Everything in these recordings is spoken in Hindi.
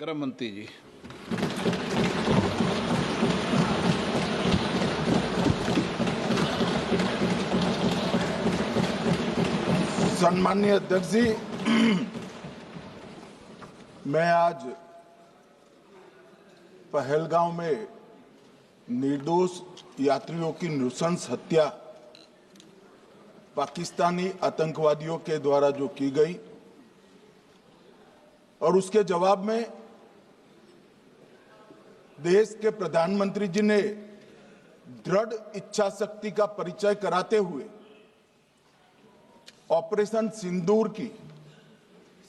गृह मंत्री जी। सम्माननीय अध्यक्ष जी, मैं आज पहलगांव में निर्दोष यात्रियों की नृशंस हत्या पाकिस्तानी आतंकवादियों के द्वारा जो की गई और उसके जवाब में देश के प्रधानमंत्री जी ने दृढ़ इच्छा शक्ति का परिचय कराते हुए ऑपरेशन सिंदूर की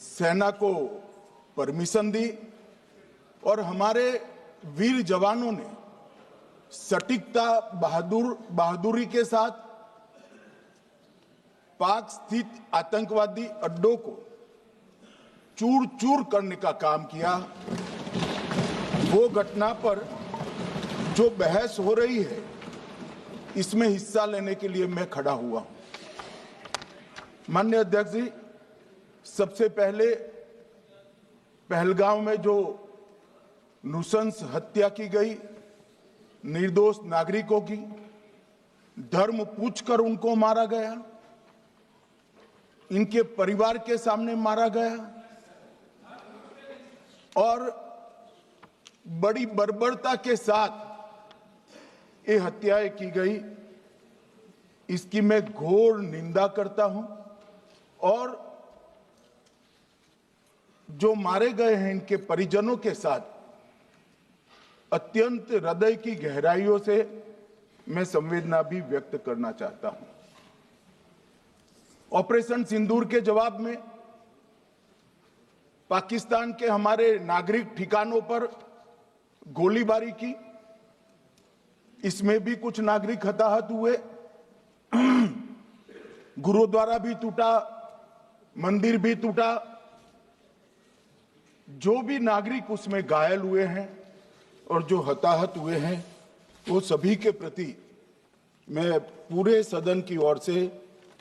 सेना को परमिशन दी और हमारे वीर जवानों ने सटीकता बहादुरी के साथ पाक स्थित आतंकवादी अड्डों को चूर चूर करने का काम किया। वो घटना पर जो बहस हो रही है, इसमें हिस्सा लेने के लिए मैं खड़ा हुआ हूं। माननीय अध्यक्ष जी, सबसे पहले पहलगांव में जो नृशंस हत्या की गई निर्दोष नागरिकों की, धर्म पूछकर उनको मारा गया, इनके परिवार के सामने मारा गया और बड़ी बर्बरता के साथ ये हत्याएं की गई, इसकी मैं घोर निंदा करता हूं। और जो मारे गए हैं इनके परिजनों के साथ अत्यंत हृदय की गहराइयों से मैं संवेदना भी व्यक्त करना चाहता हूं। ऑपरेशन सिंदूर के जवाब में पाकिस्तान के हमारे नागरिक ठिकानों पर गोलीबारी की, इसमें भी कुछ नागरिक हताहत हुए, गुरुद्वारा भी टूटा, मंदिर भी टूटा। जो भी नागरिक उसमें घायल हुए हैं और जो हताहत हुए हैं, वो सभी के प्रति मैं पूरे सदन की ओर से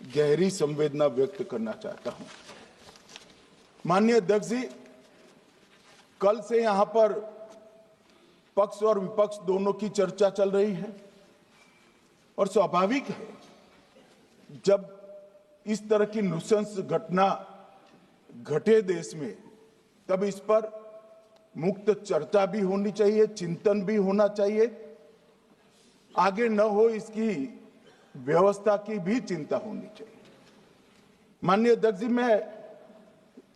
गहरी संवेदना व्यक्त करना चाहता हूं। माननीय अध्यक्ष जी, कल से यहां पर पक्ष और विपक्ष दोनों की चर्चा चल रही है और स्वाभाविक है, जब इस तरह की नृशंस घटना घटे देश में, तब इस पर मुक्त चर्चा भी होनी चाहिए, चिंतन भी होना चाहिए, आगे न हो इसकी व्यवस्था की भी चिंता होनी चाहिए। माननीय अध्यक्ष जी, मैं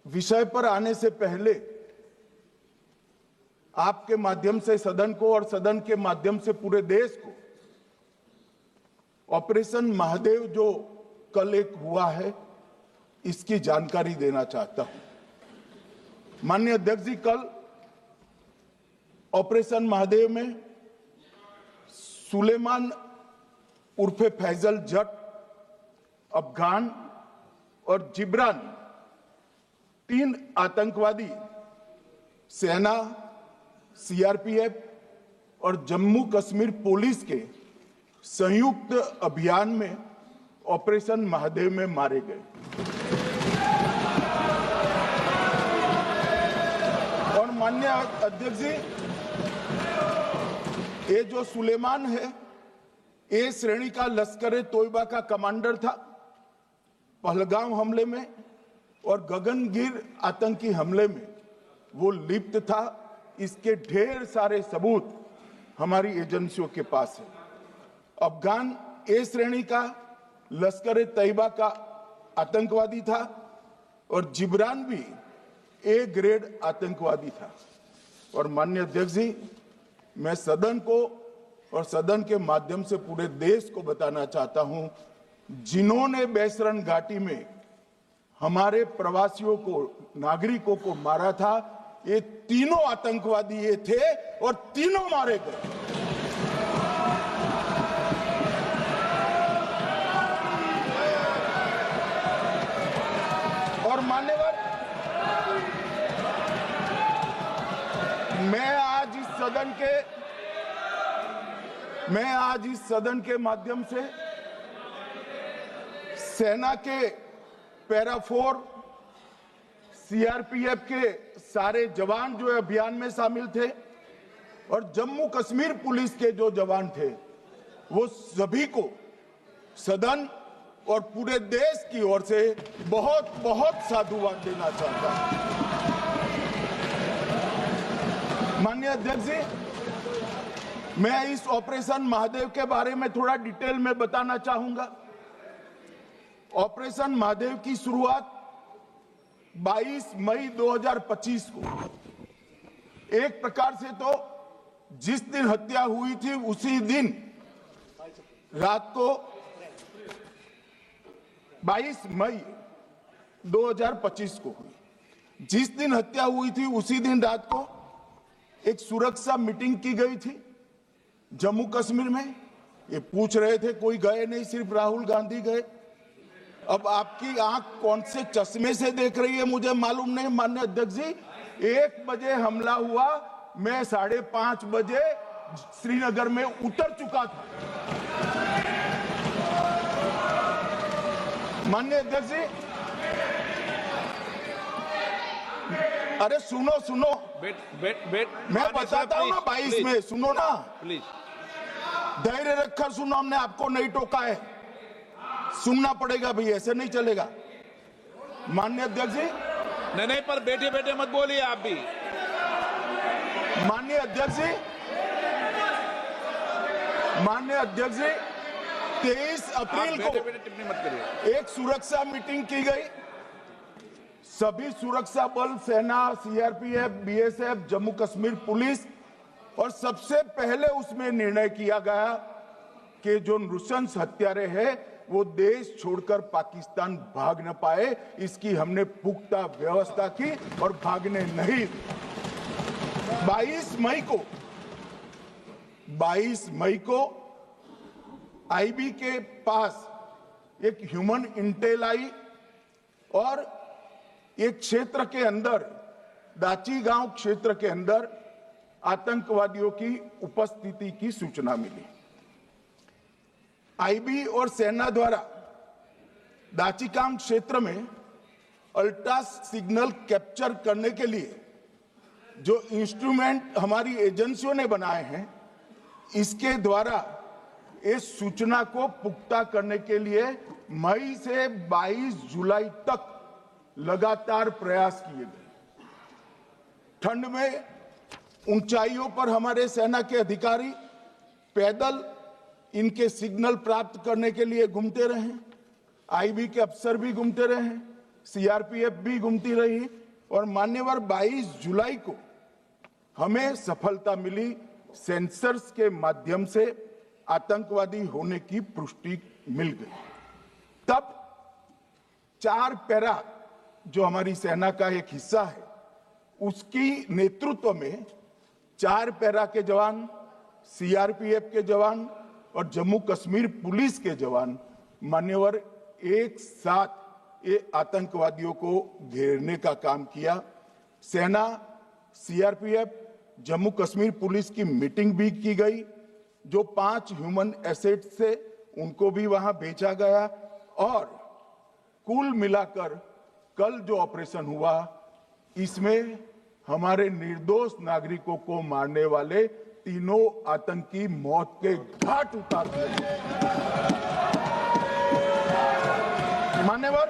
विषय पर आने से पहले आपके माध्यम से सदन को और सदन के माध्यम से पूरे देश को ऑपरेशन महादेव जो कल एक हुआ है, इसकी जानकारी देना चाहता हूं। माननीय अध्यक्ष जी, कल ऑपरेशन महादेव में सुलेमान उर्फे फैजल जट, अफगान और जिब्रान, 3 आतंकवादी सेना, सीआरपीएफ और जम्मू कश्मीर पुलिस के संयुक्त अभियान में ऑपरेशन महादेव में मारे गए। और माननीय अध्यक्ष जी, ये जो सुलेमान है, ए श्रेणी का लश्कर ए तोयबा का कमांडर था। पहलगाम हमले में और गगनगिर आतंकी हमले में वो लिप्त था। इसके ढेर सारे सबूत हमारी एजेंसियों के पास है। अफगान ए श्रेणी का लश्कर ए तैयबा का आतंकवादी था और जिब्रान भी ए ग्रेड आतंकवादी था। और माननीय अध्यक्ष जी, मैं सदन को और सदन के माध्यम से पूरे देश को बताना चाहता हूं, जिन्होंने बैसरन घाटी में हमारे प्रवासियों को, नागरिकों को मारा था, ये तीनों आतंकवादी ये थे और तीनों मारे गए। और मान्यवर, मैं आज इस सदन के माध्यम से सेना के पैरा 4, सीआरपीएफ के सारे जवान जो अभियान में शामिल थे और जम्मू कश्मीर पुलिस के जो जवान थे वो सभी को सदन और पूरे देश की ओर से बहुत बहुत साधुवाद देना चाहता हूं। माननीय अध्यक्ष जी, मैं इस ऑपरेशन महादेव के बारे में थोड़ा डिटेल में बताना चाहूंगा। ऑपरेशन महादेव की शुरुआत 22 मई 2025 को, एक प्रकार से तो जिस दिन हत्या हुई थी उसी दिन रात को 22 मई 2025 को हुई। जिस दिन हत्या हुई थी उसी दिन रात को एक सुरक्षा मीटिंग की गई थी जम्मू कश्मीर में। ये पूछ रहे थे, कोई गए नहीं, सिर्फ राहुल गांधी गए। अब आपकी आंख कौन से चश्मे से देख रही है मुझे मालूम नहीं माननीय अध्यक्ष जी। 1 बजे हमला हुआ, मैं 5:30 बजे श्रीनगर में उतर चुका था। माननीय अध्यक्ष जी, अरे सुनो सुनो, मैं बताता हूँ ना 22 में, सुनो ना प्लीज, धैर्य रखकर सुनो, हमने आपको नहीं टोका है, सुनना पड़ेगा भाई, ऐसे नहीं चलेगा। माननीय अध्यक्ष जी, नहीं, पर बैठे बैठे मत बोलिए आप भी। माननीय अध्यक्ष जी, 23 अप्रैल को टिप्पणी मत करिए। एक सुरक्षा मीटिंग की गई। सभी सुरक्षा बल, सेना, CRPF, BSF, Jammu Kashmir police, और सबसे पहले उसमें निर्णय किया गया कि जो नृशंस हत्यारे हैं वो देश छोड़कर पाकिस्तान भाग न पाए, इसकी हमने पुख्ता व्यवस्था की और भागने नहीं। 22 मई को आईबी के पास एक ह्यूमन इंटेल आई और एक क्षेत्र के अंदर, दाची गांव क्षेत्र के अंदर आतंकवादियों की उपस्थिति की सूचना मिली। आईबी और सेना द्वारा दाचीकाम क्षेत्र में अल्ट्रा सिग्नल कैप्चर करने के लिए जो इंस्ट्रूमेंट हमारी एजेंसियों ने बनाए हैं, इसके द्वारा इस सूचना को पुख्ता करने के लिए मई से 22 जुलाई तक लगातार प्रयास किए गए। ठंड में ऊंचाइयों पर हमारे सेना के अधिकारी पैदल इनके सिग्नल प्राप्त करने के लिए घूमते रहे, आईबी के अफसर भी घूमते रहे, सीआरपीएफ भी घूमती रही, और मान्यवर 22 जुलाई को हमें सफलता मिली। सेंसर्स के माध्यम से आतंकवादी होने की पुष्टि मिल गई। तब 4 पैरा जो हमारी सेना का एक हिस्सा है, उसकी नेतृत्व में 4 पैरा के जवान, सीआरपीएफ के जवान और जम्मू कश्मीर पुलिस के जवान मान्यवर एक साथ ये आतंकवादियों को घेरने का काम किया। सेना, सीआरपीएफ, जम्मू कश्मीर पुलिस की मीटिंग भी की गई। जो 5 ह्यूमन एसेट्स थे उनको भी वहां भेजा गया, और कुल मिलाकर कल जो ऑपरेशन हुआ, इसमें हमारे निर्दोष नागरिकों को मारने वाले तीनों आतंकी मौत के घाट उतार दिए। मान्यवर,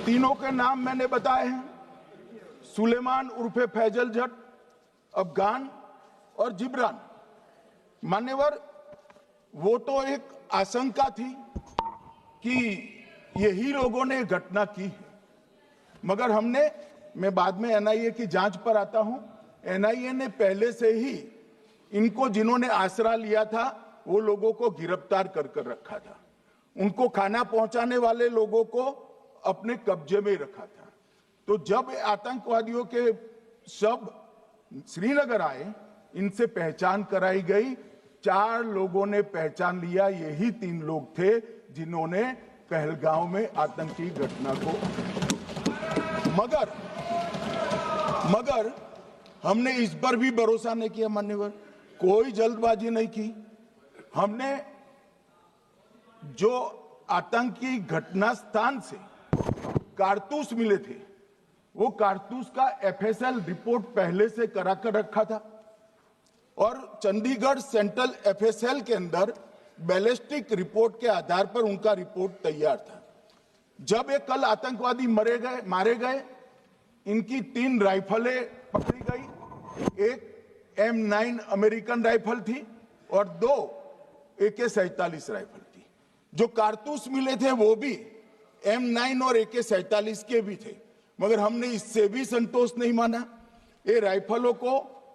तीनों के नाम मैंने बताए हैं, सुलेमान उर्फे फैजल जट, अफगान और जिब्रान। मान्यवर, वो तो एक आशंका थी कि यही लोगों ने घटना की है, मगर मैं बाद में एनआईए की जांच पर आता हूं, एनआईए ने पहले से ही इनको, जिन्होंने आसरा लिया था, वो लोगों को गिरफ्तार कर रखा था। उनको खाना पहुंचाने वाले लोगों को अपने कब्जे में रखा था। तो जब आतंकवादियों के शव श्रीनगर आए, इनसे पहचान कराई गई। 4 लोगों ने पहचान लिया, यही 3 लोग थे जिन्होंने पहलगांव में आतंकी घटना को, मगर हमने इस पर भी भरोसा नहीं किया मान्यवर, कोई जल्दबाजी नहीं की। हमने जो आतंकी घटना स्थान से कारतूस मिले थे वो कारतूस का एफएसएल रिपोर्ट पहले से करा कर रखा था और चंडीगढ़ सेंट्रल एफएसएल के अंदर बैलिस्टिक रिपोर्ट के आधार पर उनका रिपोर्ट तैयार था। जब ये कल आतंकवादी मारे गए, इनकी 3 राइफलें पकड़ी गई। एक M9 अमेरिकन राइफल थी और 2 AK-47 राइफल थी। जो कारतूस मिले थे वो भी M9 और AK-47 के भी थे, मगर हमने इससे भी संतोष नहीं माना। ये राइफलों को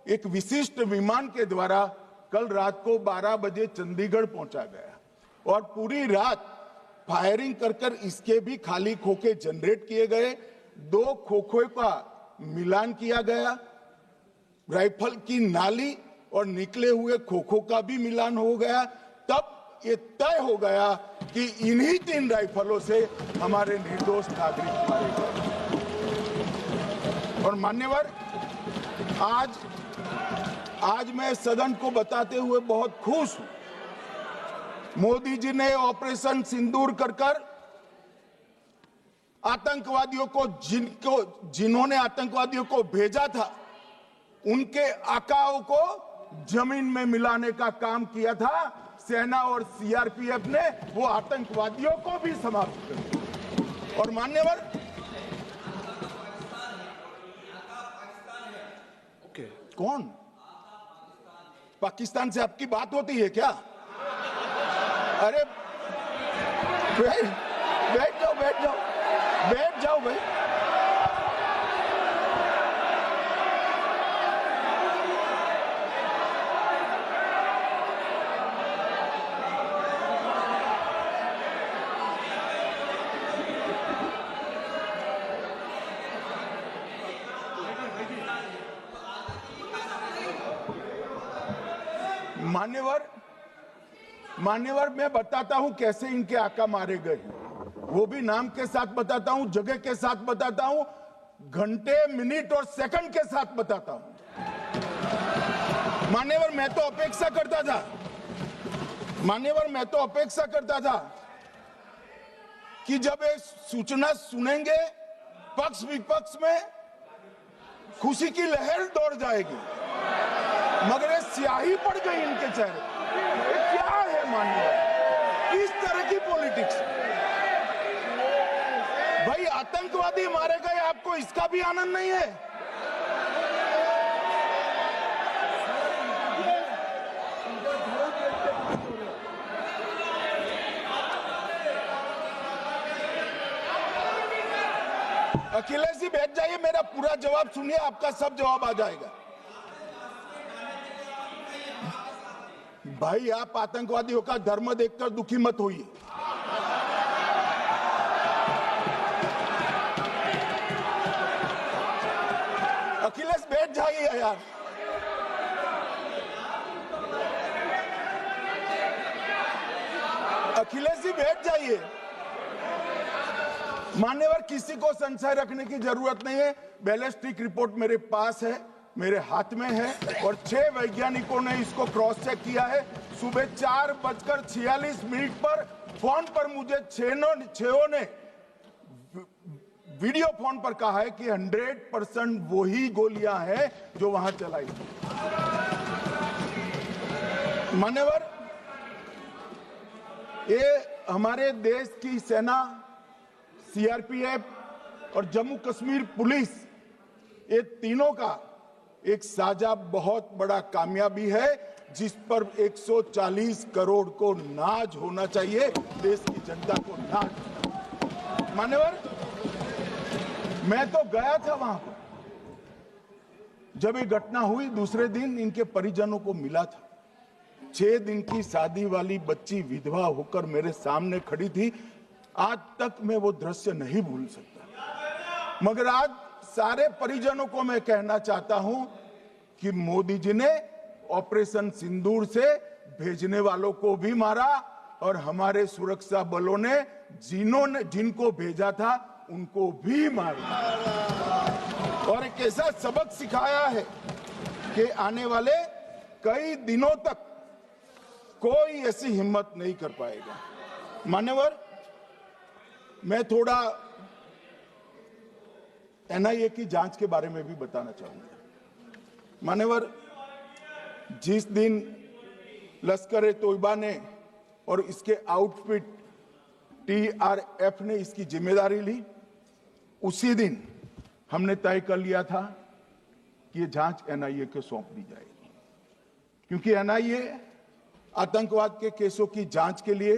एक विशिष्ट विमान के द्वारा कल रात को 12 बजे चंडीगढ़ पहुंचा गया और पूरी रात फायरिंग कर इसके भी खाली खोखे जनरेट किए गए। 2 खोखों का मिलान किया गया, राइफल की नाली और निकले हुए खोखों का भी मिलान हो गया। तब ये तय हो गया कि इन्हीं 3 राइफलों से हमारे निर्दोष नागरिक मारे गए। और मान्यवर, आज मैं सदन को बताते हुए बहुत खुश हूं। मोदी जी ने ऑपरेशन सिंदूर कर आतंकवादियों को जिन्होंने आतंकवादियों को भेजा था, उनके आकाओं को जमीन में मिलाने का काम किया था। सेना और सीआरपीएफ ने वो आतंकवादियों को भी समाप्त कर दिया। और मान्यवर, कौन पाकिस्तान से आपकी बात होती है क्या? अरे बैठ जाओ भाई। मान्यवर, मैं बताता हूं कैसे इनके आका मारे गए, वो भी नाम के साथ बताता हूं, जगह के साथ बताता हूं, घंटे, मिनट और सेकंड के साथ बताता हूं। मान्यवर, मैं तो अपेक्षा करता था कि जब एक सूचना सुनेंगे पक्ष विपक्ष में खुशी की लहर दौड़ जाएगी, मगर ये स्याही पड़ गई इनके चेहरे। क्या है मान्यवर, किस तरह की पॉलिटिक्स? भाई, आतंकवादी मारे गए, आपको इसका भी आनंद नहीं है? अखिलेश जी बैठ जाइए, मेरा पूरा जवाब सुनिए, आपका सब जवाब आ जाएगा। भाई, आप आतंकवादियों का धर्म देखकर दुखी मत होइए। अखिलेश बैठ जाइए यार। अखिलेश जी बैठ जाइए। मान्यवर, किसी को संशय रखने की जरूरत नहीं है। बैलिस्टिक रिपोर्ट मेरे पास है, मेरे हाथ में है और 6 वैज्ञानिकों ने इसको क्रॉस चेक किया है। सुबह 4:46 पर फोन पर मुझे 6 ने वीडियो फोन पर कहा है कि 100% वही गोलियां हैं जो वहां चलाई। मान्यवर, ये हमारे देश की सेना, सीआरपीएफ और जम्मू कश्मीर पुलिस, ये तीनों का एक साझा बहुत बड़ा कामयाबी है, जिस पर 140 करोड़ को नाज होना चाहिए, देश की जनता को नाज। मान्यवर, मैं तो गया था वहां पर जब ये घटना हुई। दूसरे दिन इनके परिजनों को मिला था। 6 दिन की शादी वाली बच्ची विधवा होकर मेरे सामने खड़ी थी। आज तक मैं वो दृश्य नहीं भूल सकता। मगर आज सारे परिजनों को मैं कहना चाहता हूं कि मोदी जी ने ऑपरेशन सिंदूर से भेजने वालों को भी मारा और हमारे सुरक्षा बलों ने जिनको भेजा था उनको भी मारा और एक ऐसा सबक सिखाया है कि आने वाले कई दिनों तक कोई ऐसी हिम्मत नहीं कर पाएगा। मान्यवर, मैं थोड़ा एनआईए की जांच के बारे में भी बताना चाहूंगा। मान्यवर, जिस दिन लश्कर तोयबा ने और इसके आउटफिट टीआरएफ ने इसकी जिम्मेदारी ली, उसी दिन हमने तय कर लिया था कि ये जांच एनआईए को सौंप दी जाएगी, क्योंकि एनआईए आतंकवाद के केसों की जांच के लिए,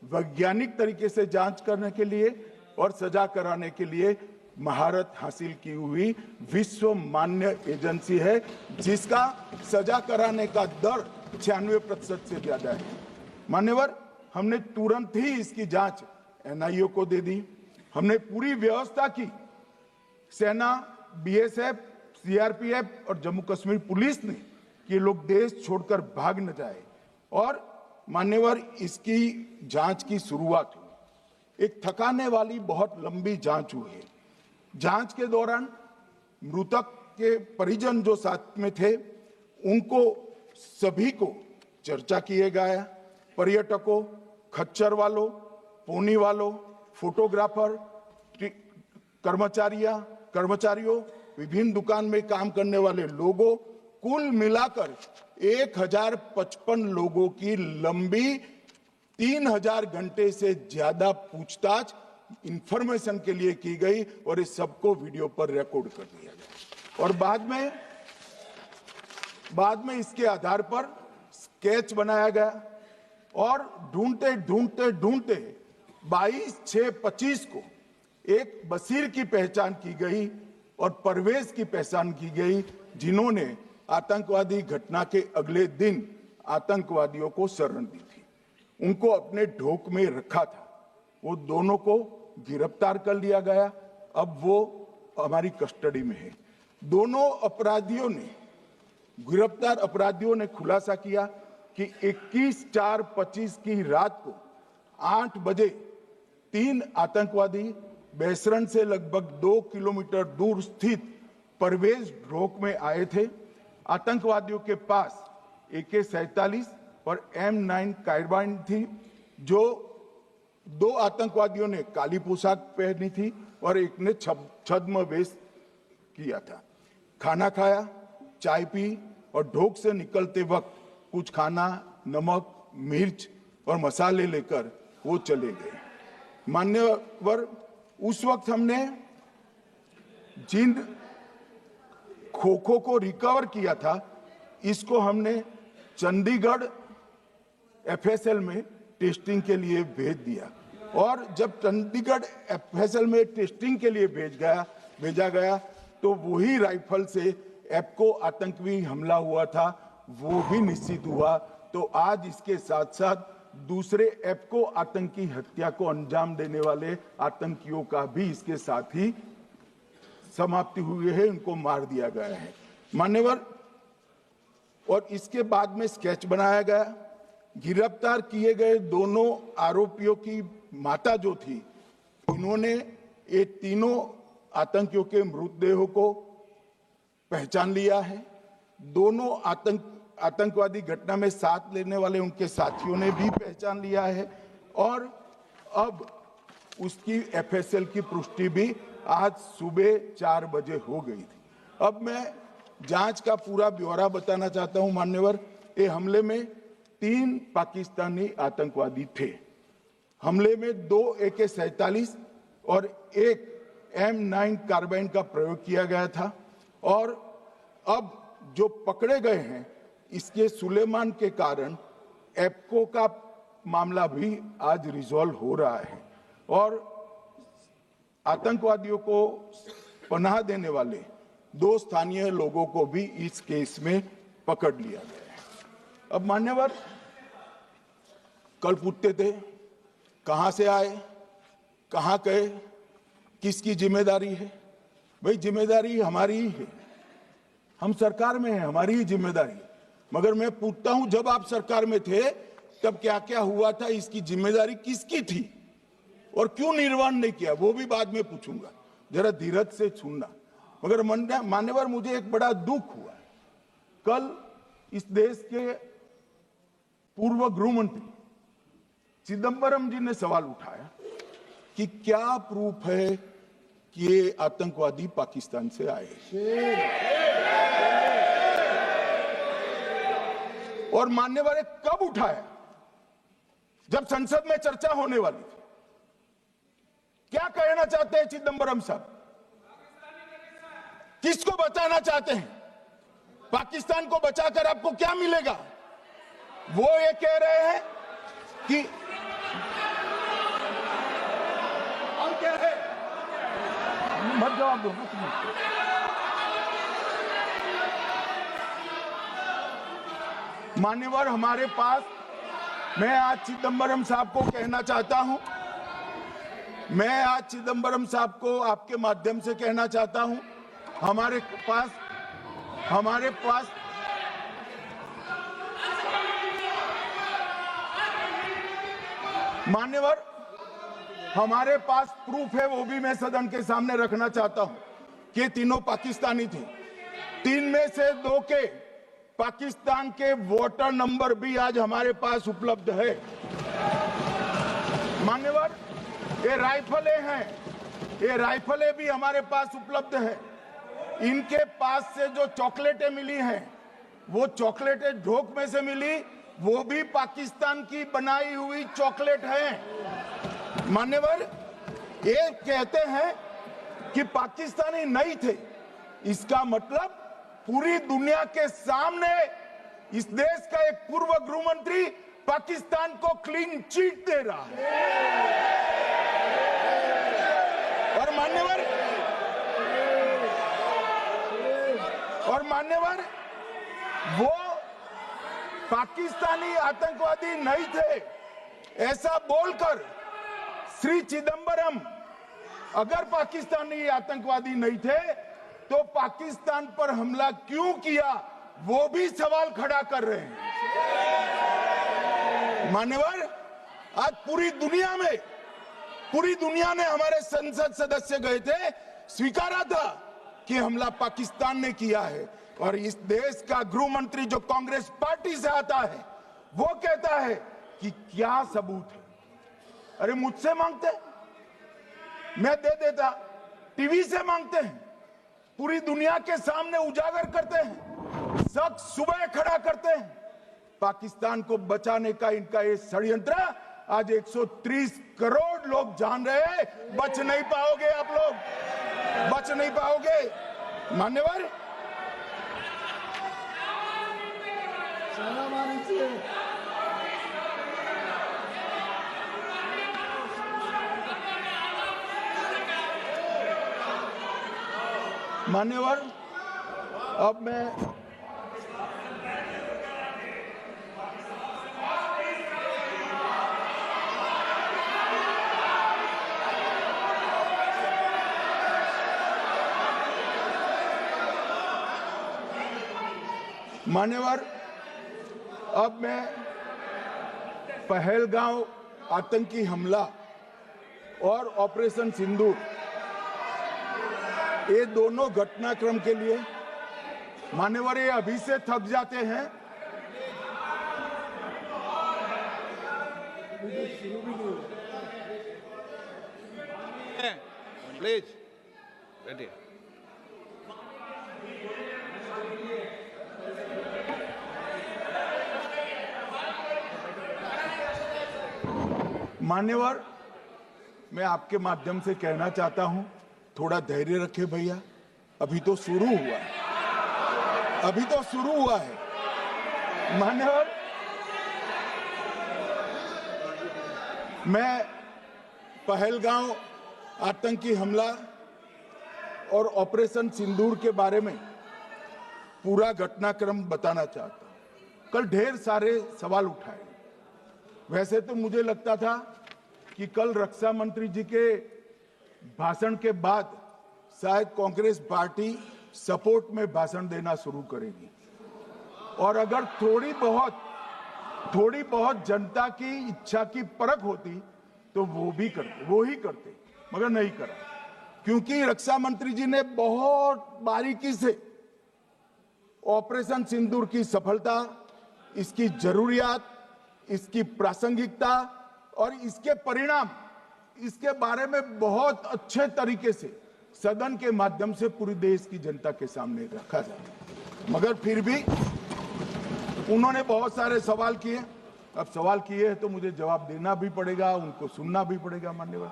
वैज्ञानिक तरीके से जांच करने के लिए और सजा कराने के लिए महारत हासिल की हुई विश्व मान्य एजेंसी है, जिसका सजा कराने का दर 96% से ज्यादा है। मान्यवर, हमने तुरंत ही इसकी जांच एनआईए को दे दी। हमने पूरी व्यवस्था की। सेना, बीएसएफ, सीआरपीएफ और जम्मू कश्मीर पुलिस ने कि ये लोग देश छोड़कर भाग न जाए। और मान्यवर, इसकी जांच की शुरुआत हुई। एक थकाने वाली बहुत लंबी जांच हुई है। जांच के दौरान मृतक के परिजन जो साथ में थे, उनको सभी को चर्चा किए गया। पर्यटकों, खच्चर वालों, पोनी वालों, फोटोग्राफर, कर्मचारियों, विभिन्न दुकान में काम करने वाले लोगों, कुल मिलाकर 1055 लोगों की लंबी 3000 घंटे से ज्यादा पूछताछ इंफॉर्मेशन के लिए की गई और इस सबको वीडियो पर रिकॉर्ड कर दिया गया। और बाद में इसके आधार पर स्केच बनाया गया और ढूंढते 22/6/25 को एक बशीर की पहचान की गई और परवेज की पहचान की गई, जिन्होंने आतंकवादी घटना के अगले दिन आतंकवादियों को शरण दी थी। उनको अपने ढोक में रखा था। वो दोनों को गिरफ्तार कर लिया गया। अब वो हमारी कस्टडी में है। दोनों गिरफ्तार अपराधियों ने खुलासा किया कि 21/4/25 की रात को 8 बजे 3 आतंकवादी बेसरन से लगभग 2 किलोमीटर दूर स्थित परवेज ढोक में आए थे। आतंकवादियों के पास AK-47 और M9 कार्बाइन थी। जो 2 आतंकवादियों ने काली पोशाक पहनी थी और एक ने छद्म वेश किया था। खाना खाया, चाय पी और ढोक से निकलते वक्त कुछ खाना, नमक, मिर्च और मसाले लेकर वो चले गए। मान्यवर, उस वक्त हमने जिन खोखों को रिकवर किया था, इसको हमने चंडीगढ़ FSL में टेस्टिंग के लिए भेज दिया। और जब चंडीगढ़ FSL में टेस्टिंग के लिए भेजा गया तो वही राइफल से एप्को आतंकी हमला हुआ था, वो भी निश्चित हुआ। तो आज इसके साथ साथ दूसरे एप्को आतंकी हत्या को अंजाम देने वाले आतंकियों का भी इसके साथ ही समाप्ति हुई है, उनको मार दिया गया है। मान्यवर, और इसके बाद में स्केच बनाया गया। गिरफ्तार किए गए दोनों आरोपियों की माता जो थी, इन्होंने ये तीनों आतंकियों के मृतदेहों को पहचान लिया है। दोनों आतंकवादी घटना में साथ लेने वाले उनके साथियों ने भी पहचान लिया है। और अब उसकी FSL की पुष्टि भी आज सुबह 4 बजे हो गई थी। अब मैं जांच का पूरा ब्यौरा बताना चाहता हूं। मान्यवर, ये हमले में 3 पाकिस्तानी आतंकवादी थे। हमले में 2 AK-47 और 1 M9 कार्बाइन का प्रयोग किया गया था। और अब जो पकड़े गए हैं, इसके सुलेमान के कारण एप्को का मामला भी आज रिजॉल्व हो रहा है और आतंकवादियों को पनाह देने वाले 2 स्थानीय लोगों को भी इस केस में पकड़ लिया गया है। अब मान्यवर, कल पूछते थे कहां से आए, कहां गए, किसकी जिम्मेदारी है। भाई, जिम्मेदारी हमारी ही है। हम सरकार में हैं, हमारी ही जिम्मेदारी है। मगर मैं पूछता हूं, जब आप सरकार में थे तब क्या क्या हुआ था, इसकी जिम्मेदारी किसकी थी और क्यों निर्वहन नहीं किया, वो भी बाद में पूछूंगा। जरा धीरज से सुनना। मगर मान्यवर, मुझे एक बड़ा दुख हुआ। कल इस देश के पूर्व गृह मंत्री चिदंबरम जी ने सवाल उठाया कि क्या प्रूफ है कि ये आतंकवादी पाकिस्तान से आए और मान्यवर कब उठाया? जब संसद में चर्चा होने वाली थी। क्या कहना चाहते हैं चिदंबरम साहब? किसको बचाना चाहते हैं? पाकिस्तान को बचाकर आपको क्या मिलेगा? वो ये कह रहे हैं कि और क्या है? मत जवाब दो। मान्यवर हमारे पास, मैं आज चिदंबरम साहब को कहना चाहता हूं, मैं आज चिदंबरम साहब को आपके माध्यम से कहना चाहता हूं, हमारे पास मान्यवर हमारे पास प्रूफ है, वो भी मैं सदन के सामने रखना चाहता हूं कि तीनों पाकिस्तानी थे। 3 में से 2 के पाकिस्तान के वोटर नंबर भी आज हमारे पास उपलब्ध है। मान्यवर ये राइफलें हैं, ये राइफलें भी हमारे पास उपलब्ध है। इनके पास से जो चॉकलेटें मिली हैं, वो चॉकलेटें ढोक में से मिली, वो भी पाकिस्तान की बनाई हुई चॉकलेट है। मान्यवर ये कहते हैं कि पाकिस्तानी नहीं थे, इसका मतलब पूरी दुनिया के सामने इस देश का एक पूर्व गृह मंत्री पाकिस्तान को क्लीन चिट दे रहा है। और मान्यवर वो पाकिस्तानी आतंकवादी नहीं थे, ऐसा बोलकर श्री चिदंबरम अगर पाकिस्तानी आतंकवादी नहीं थे तो पाकिस्तान पर हमला क्यों किया, वो भी सवाल खड़ा कर रहे हैं। मान्यवर आज पूरी दुनिया ने हमारे संसद सदस्य गए थे, स्वीकारा था कि हमला पाकिस्तान ने किया है। और इस देश का गृह मंत्री जो कांग्रेस पार्टी से आता है, वो कहता है कि क्या सबूत है? अरे मुझसे मांगते, मैं दे देता। टीवी से मांगते हैं, पूरी दुनिया के सामने उजागर करते हैं, सब सुबह खड़ा करते हैं। पाकिस्तान को बचाने का इनका ये षड्यंत्र आज 130 करोड़ लोग जान रहे हैं। बच नहीं पाओगे आप लोग, बच नहीं पाओगे। मान्यवर मान्यवर अब मैं पहलगांव आतंकी हमला और ऑपरेशन सिंदूर, ये दोनों घटनाक्रम के लिए मान्यवर ये अभी से थक जाते हैं। प्लीज बैठिए। मान्यवर मैं आपके माध्यम से कहना चाहता हूं, थोड़ा धैर्य रखे भैया, अभी तो शुरू हुआ है, अभी तो शुरू हुआ है। मान्यवर मैं पहलगांव आतंकी हमला और ऑपरेशन सिंदूर के बारे में पूरा घटनाक्रम बताना चाहता हूं। कल ढेर सारे सवाल उठाए। वैसे तो मुझे लगता था कि कल रक्षा मंत्री जी के भाषण के बाद शायद कांग्रेस पार्टी सपोर्ट में भाषण देना शुरू करेगी और अगर थोड़ी बहुत जनता की इच्छा की परख होती तो वो ही करते, मगर नहीं करा। क्योंकि रक्षा मंत्री जी ने बहुत बारीकी से ऑपरेशन सिंदूर की सफलता, इसकी जरूरियात, इसकी प्रासंगिकता और इसके परिणाम, इसके बारे में बहुत अच्छे तरीके से सदन के माध्यम से पूरी देश की जनता के सामने रखा जाए। मगर फिर भी उन्होंने बहुत सारे सवाल किए। अब सवाल किए हैं तो मुझे जवाब देना भी पड़ेगा, उनको सुनना भी पड़ेगा। मान्यवर,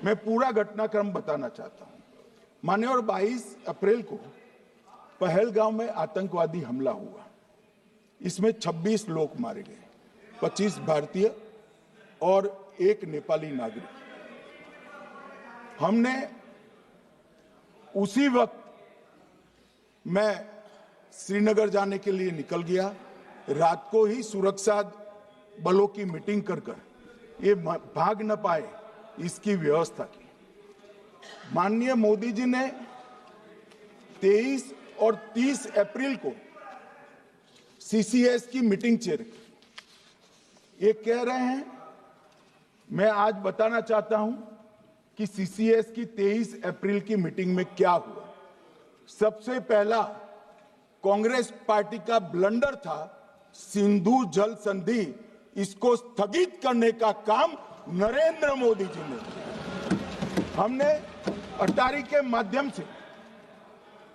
मैं पूरा घटनाक्रम बताना चाहता हूं। मान्यवर, 22 अप्रैल को पहलगांव में आतंकवादी हमला हुआ। इसमें 26 लोग मारे गए, 25 भारतीय और 1 नेपाली नागरिक। हमने उसी वक्त मैं श्रीनगर जाने के लिए निकल गया। रात को ही सुरक्षा बलों की मीटिंग कर ये भाग न पाए इसकी व्यवस्था की। माननीय मोदी जी ने 23 और 30 अप्रैल को सीसीएस की मीटिंग चेयर की। ये कह रहे हैं, मैं आज बताना चाहता हूं कि सीसीएस की 23 अप्रैल की मीटिंग में क्या हुआ। सबसे पहला कांग्रेस पार्टी का ब्लंडर था सिंधु जल संधि, इसको स्थगित करने का काम नरेंद्र मोदी जी ने। हमने अटारी के माध्यम से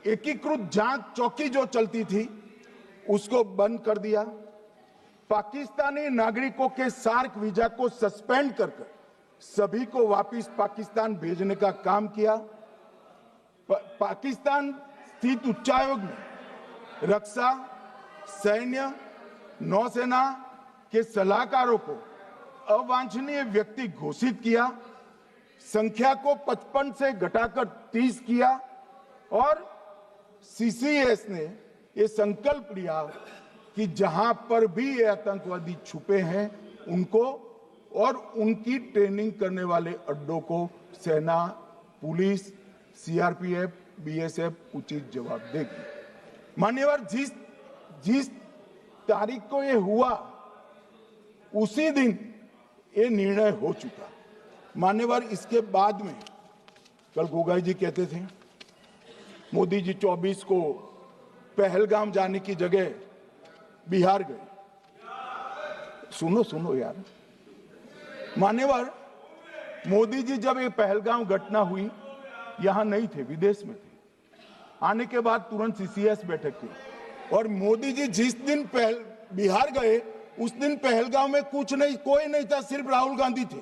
एकीकृत जांच चौकी जो चलती थी उसको बंद कर दिया। पाकिस्तानी नागरिकों के सार्क वीजा को सस्पेंड कर सभी को वापस पाकिस्तान भेजने का काम किया। पाकिस्तान स्थित उच्चायोग में रक्षा, सैन्य, नौसेना के सलाहकारों को अवांछनीय व्यक्ति घोषित किया। संख्या को 55 से घटाकर 30 किया और सीसीएस ने ये संकल्प लिया कि जहां पर भी ये आतंकवादी छुपे हैं उनको और उनकी ट्रेनिंग करने वाले अड्डों को सेना, पुलिस, सीआरपीएफ, बीएसएफ उचित जवाब देगी। मान्यवर, जिस तारीख को ये हुआ उसी दिन ये निर्णय हो चुका। मान्यवर, इसके बाद में कल गोगाई जी कहते थे मोदी जी 24 को पहलगाम जाने की जगह बिहार गए। सुनो यार। मान्यवर, मोदी जी जब ये पहलगाम घटना हुई यहां नहीं थे, विदेश में थे। आने के बाद तुरंत सीसीएस बैठक की और मोदी जी जिस दिन बिहार गए उस दिन पहलगाम में कुछ नहीं, कोई नहीं था, सिर्फ राहुल गांधी थे।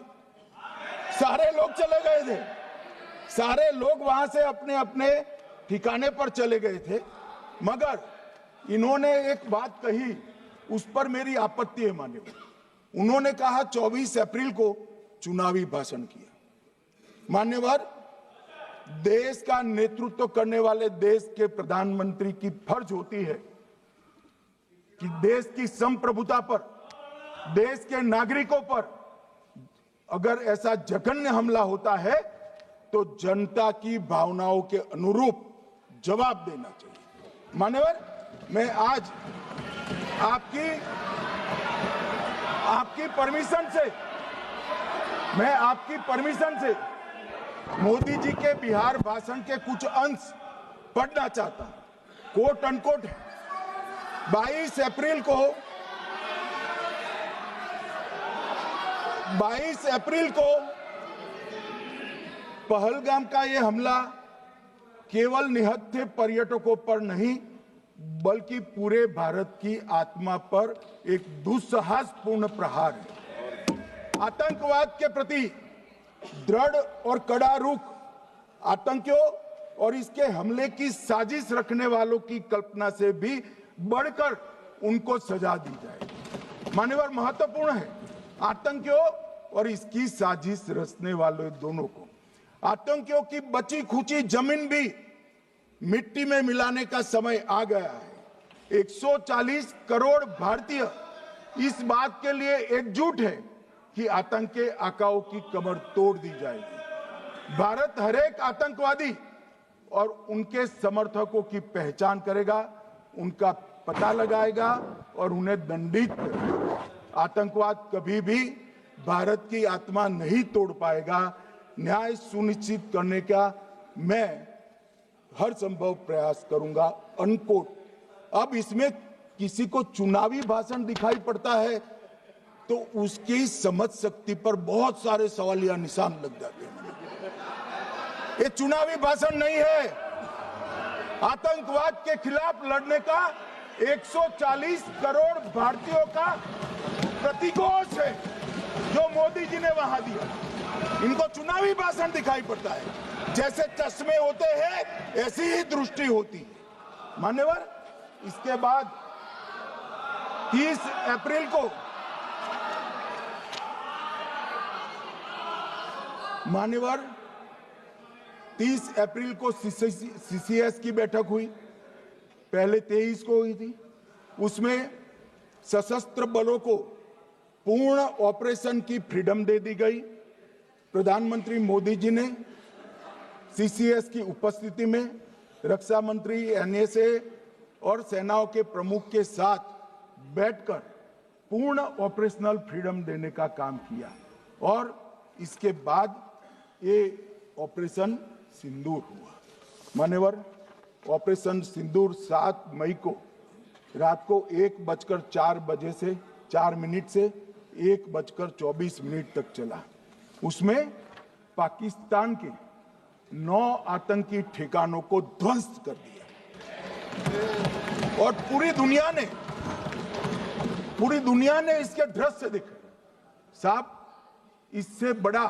सारे लोग चले गए थे, सारे लोग वहां से अपने अपने ठिकाने पर चले गए थे। मगर इन्होंने एक बात कही, उस पर मेरी आपत्ति है। मान्यवर, उन्होंने कहा 24 अप्रैल को चुनावी भाषण किया। मान्यवर, देश का नेतृत्व करने वाले देश के प्रधानमंत्री की फर्ज होती है कि देश की संप्रभुता पर, देश के नागरिकों पर अगर ऐसा जघन्य हमला होता है तो जनता की भावनाओं के अनुरूप जवाब देना चाहिए। मान्यवर, मैं आज आपकी परमिशन से मोदी जी के बिहार भाषण के कुछ अंश पढ़ना चाहता हूं। कोट अनकोट है। 22 अप्रैल को पहलगाम का यह हमला केवल निहत्थे पर्यटकों पर नहीं बल्कि पूरे भारत की आत्मा पर एक दुस्साहसपूर्ण प्रहार है। आतंकवाद के प्रति दृढ़ और कड़ा रुख, आतंकियों और इसके हमले की साजिश रखने वालों की कल्पना से भी बढ़कर उनको सजा दी जाए। मान्यवर, महत्वपूर्ण है आतंकियों और इसकी साजिश रचने वाले दोनों को। आतंकियों की बची खुची जमीन भी मिट्टी में मिलाने का समय आ गया है। 140 करोड़ भारतीय इस बात के लिए एकजुट है कि आतंकी आकाओं की कमर तोड़ दी जाएगी। भारत हर एक आतंकवादी और उनके समर्थकों की पहचान करेगा, उनका पता लगाएगा और उन्हें दंडित करेगा। आतंकवाद कभी भी भारत की आत्मा नहीं तोड़ पाएगा। न्याय सुनिश्चित करने का मैं हर संभव प्रयास करूंगा। अनकोट। अब इसमें किसी को चुनावी भाषण दिखाई पड़ता है तो उसकी समझ शक्ति पर बहुत सारे सवालिया निशान लग जाते हैं। ये चुनावी भाषण नहीं है। आतंकवाद के खिलाफ लड़ने का 140 करोड़ भारतीयों का प्रतिघोष है जो मोदी जी ने वहां दिया। इनको चुनावी भाषण दिखाई पड़ता है। जैसे चश्मे होते हैं ऐसी ही दृष्टि होती है। मान्यवर, इसके बाद 30 अप्रैल को मान्यवर 30 अप्रैल को सीसीएस की बैठक हुई, पहले 23 को हुई थी। उसमें सशस्त्र बलों को पूर्ण ऑपरेशन की फ्रीडम दे दी गई। प्रधानमंत्री मोदी जी ने सीसीएस की उपस्थिति में रक्षा मंत्री, एनएसए और सेनाओं के प्रमुख के साथ बैठकर पूर्ण ऑपरेशनल फ्रीडम देने का काम किया और इसके बाद ये ऑपरेशन सिंदूर हुआ। मान्यवर, ऑपरेशन सिंदूर 7 मई को रात को 1:04 से 4 मिनट से 1:24 तक चला। उसमें पाकिस्तान के 9 आतंकी ठिकानों को ध्वस्त कर दिया और पूरी दुनिया ने इसके दृश्य देखे। साहब, इससे बड़ा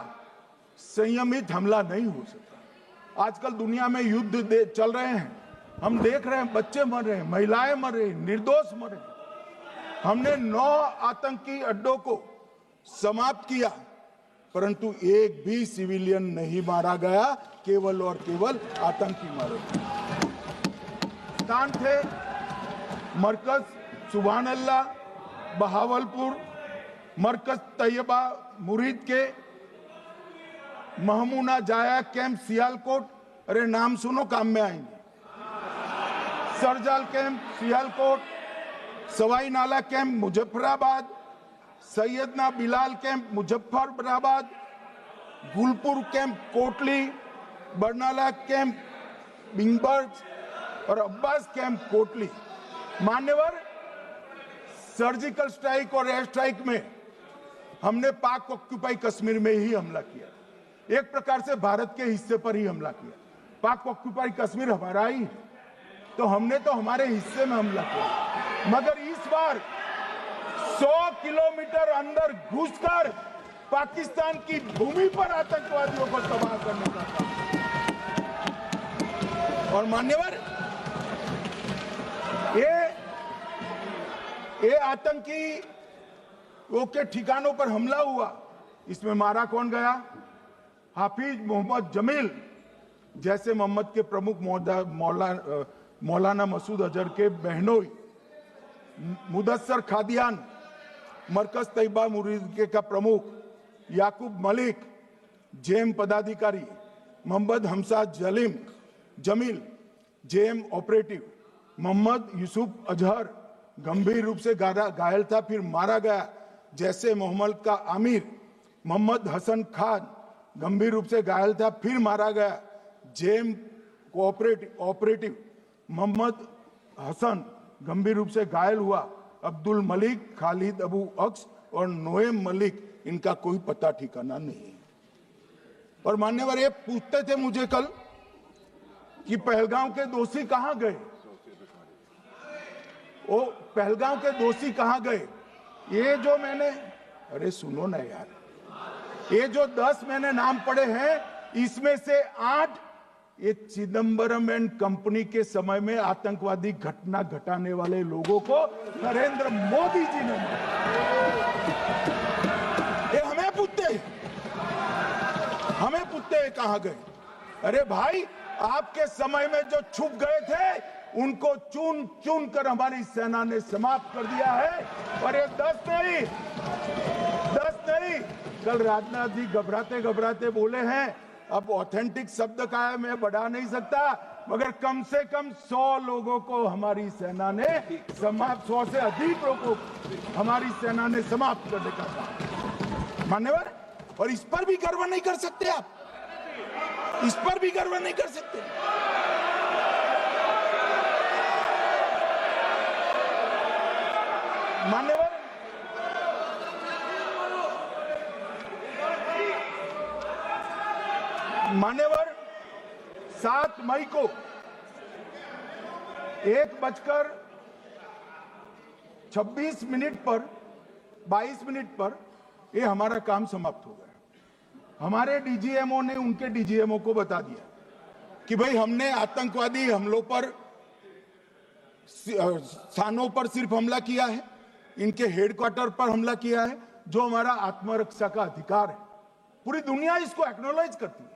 संयमित हमला नहीं हो सकता। आजकल दुनिया में युद्ध चल रहे हैं, हम देख रहे हैं, बच्चे मर रहे हैं, महिलाएं मर रही, निर्दोष मर रहे। हमने 9 आतंकी अड्डों को समाप्त किया, परंतु एक भी सिविलियन नहीं मारा गया, केवल और केवल आतंकी मारे गए। स्थान थे मरकज सुभान अल्लाह बहावलपुर, मरकज तैयबा मुरीद के, महमूना जाया कैंप सियालकोट, अरे नाम सुनो काम में आएंगे, सरजाल camp Sialkot, Sawai Nala camp Muzaffarabad, Syedna Bilal camp Muzaffarabad, Gulpur camp Kotli, Barnala camp बिंगबर्ग और अब्बास कैंप कोटली। मान्यवर, सर्जिकल स्ट्राइक और एयर स्ट्राइक में हमने पाक ऑक्यूपाई कश्मीर में ही हमला किया, एक प्रकार से भारत के हिस्से पर ही हमला किया। पाक ऑक्यूपाई कश्मीर हमारा ही है, तो हमने तो हमारे हिस्से में हमला किया। मगर इस बार 100 किलोमीटर अंदर घुसकर पाकिस्तान की भूमि पर आतंकवादियों को तबाह करने का काम। और मान्यवर, ये आतंकी के ठिकानों पर हमला हुआ, इसमें मारा कौन गया? हाफिज मोहम्मद जमील जैसे मोहम्मद के प्रमुख मौलाना मसूद अजहर के बहनोई, मुदस्सर खादियान मरकज तैयबा मुरीद का प्रमुख, याकूब मलिक जेएम पदाधिकारी, मोहम्मद हमसा जमील जेएम ऑपरेटिव, मोहम्मद यूसुफ अजहर गंभीर रूप से घायल था, फिर मारा गया। जैसे मोहम्मद का आमिर मोहम्मद हसन खान गंभीर रूप से घायल था, फिर मारा गया। जेएम ऑपरेटिव मोहम्मद हसन गंभीर रूप से घायल हुआ। अब्दुल मलिक, खालिद अबू अक्स और नोएम मलिक, इनका कोई पता ठिकाना नहीं। और मान्यवर, ये पूछते थे मुझे कल कि पहलगांव के दोषी कहां गए, वो पहलगांव के दोषी कहां गए? ये जो मैंने, अरे सुनो ना यार, ये जो 10 मैंने नाम पढ़े हैं, इसमें से 8 ये चिदंबरम एंड कंपनी के समय में आतंकवादी घटना घटाने वाले लोगों को नरेंद्र मोदी जी ने मारा। ये हमें पूछते हैं कहां गए? अरे भाई, आपके समय में जो छुप गए थे उनको चुन चुन कर हमारी सेना ने समाप्त कर दिया है। और ये 10 नहीं, कल राजनाथ जी घबराते घबराते बोले हैं, अब ऑथेंटिक शब्द का है, मैं बढ़ा नहीं सकता, मगर कम से कम 100 लोगों को हमारी सेना ने समाप्त, 100 से अधिक लोगों को हमारी सेना ने समाप्त करने का काम। मान्यवर, और इस पर भी गर्व नहीं कर सकते आप, इस पर भी गर्व नहीं कर सकते। मान्यवर, मई को 1:26 पर 22 मिनट पर ये हमारा काम समाप्त हो गया। हमारे डीजीएमओ ने उनके डीजीएमओ को बता दिया कि भाई हमने आतंकवादी हमलों पर स्थानों पर सिर्फ हमला किया है, इनके हेडक्वार्टर पर हमला किया है, जो हमारा आत्मरक्षा का अधिकार है। पूरी दुनिया इसको एक्नॉलेज करती है।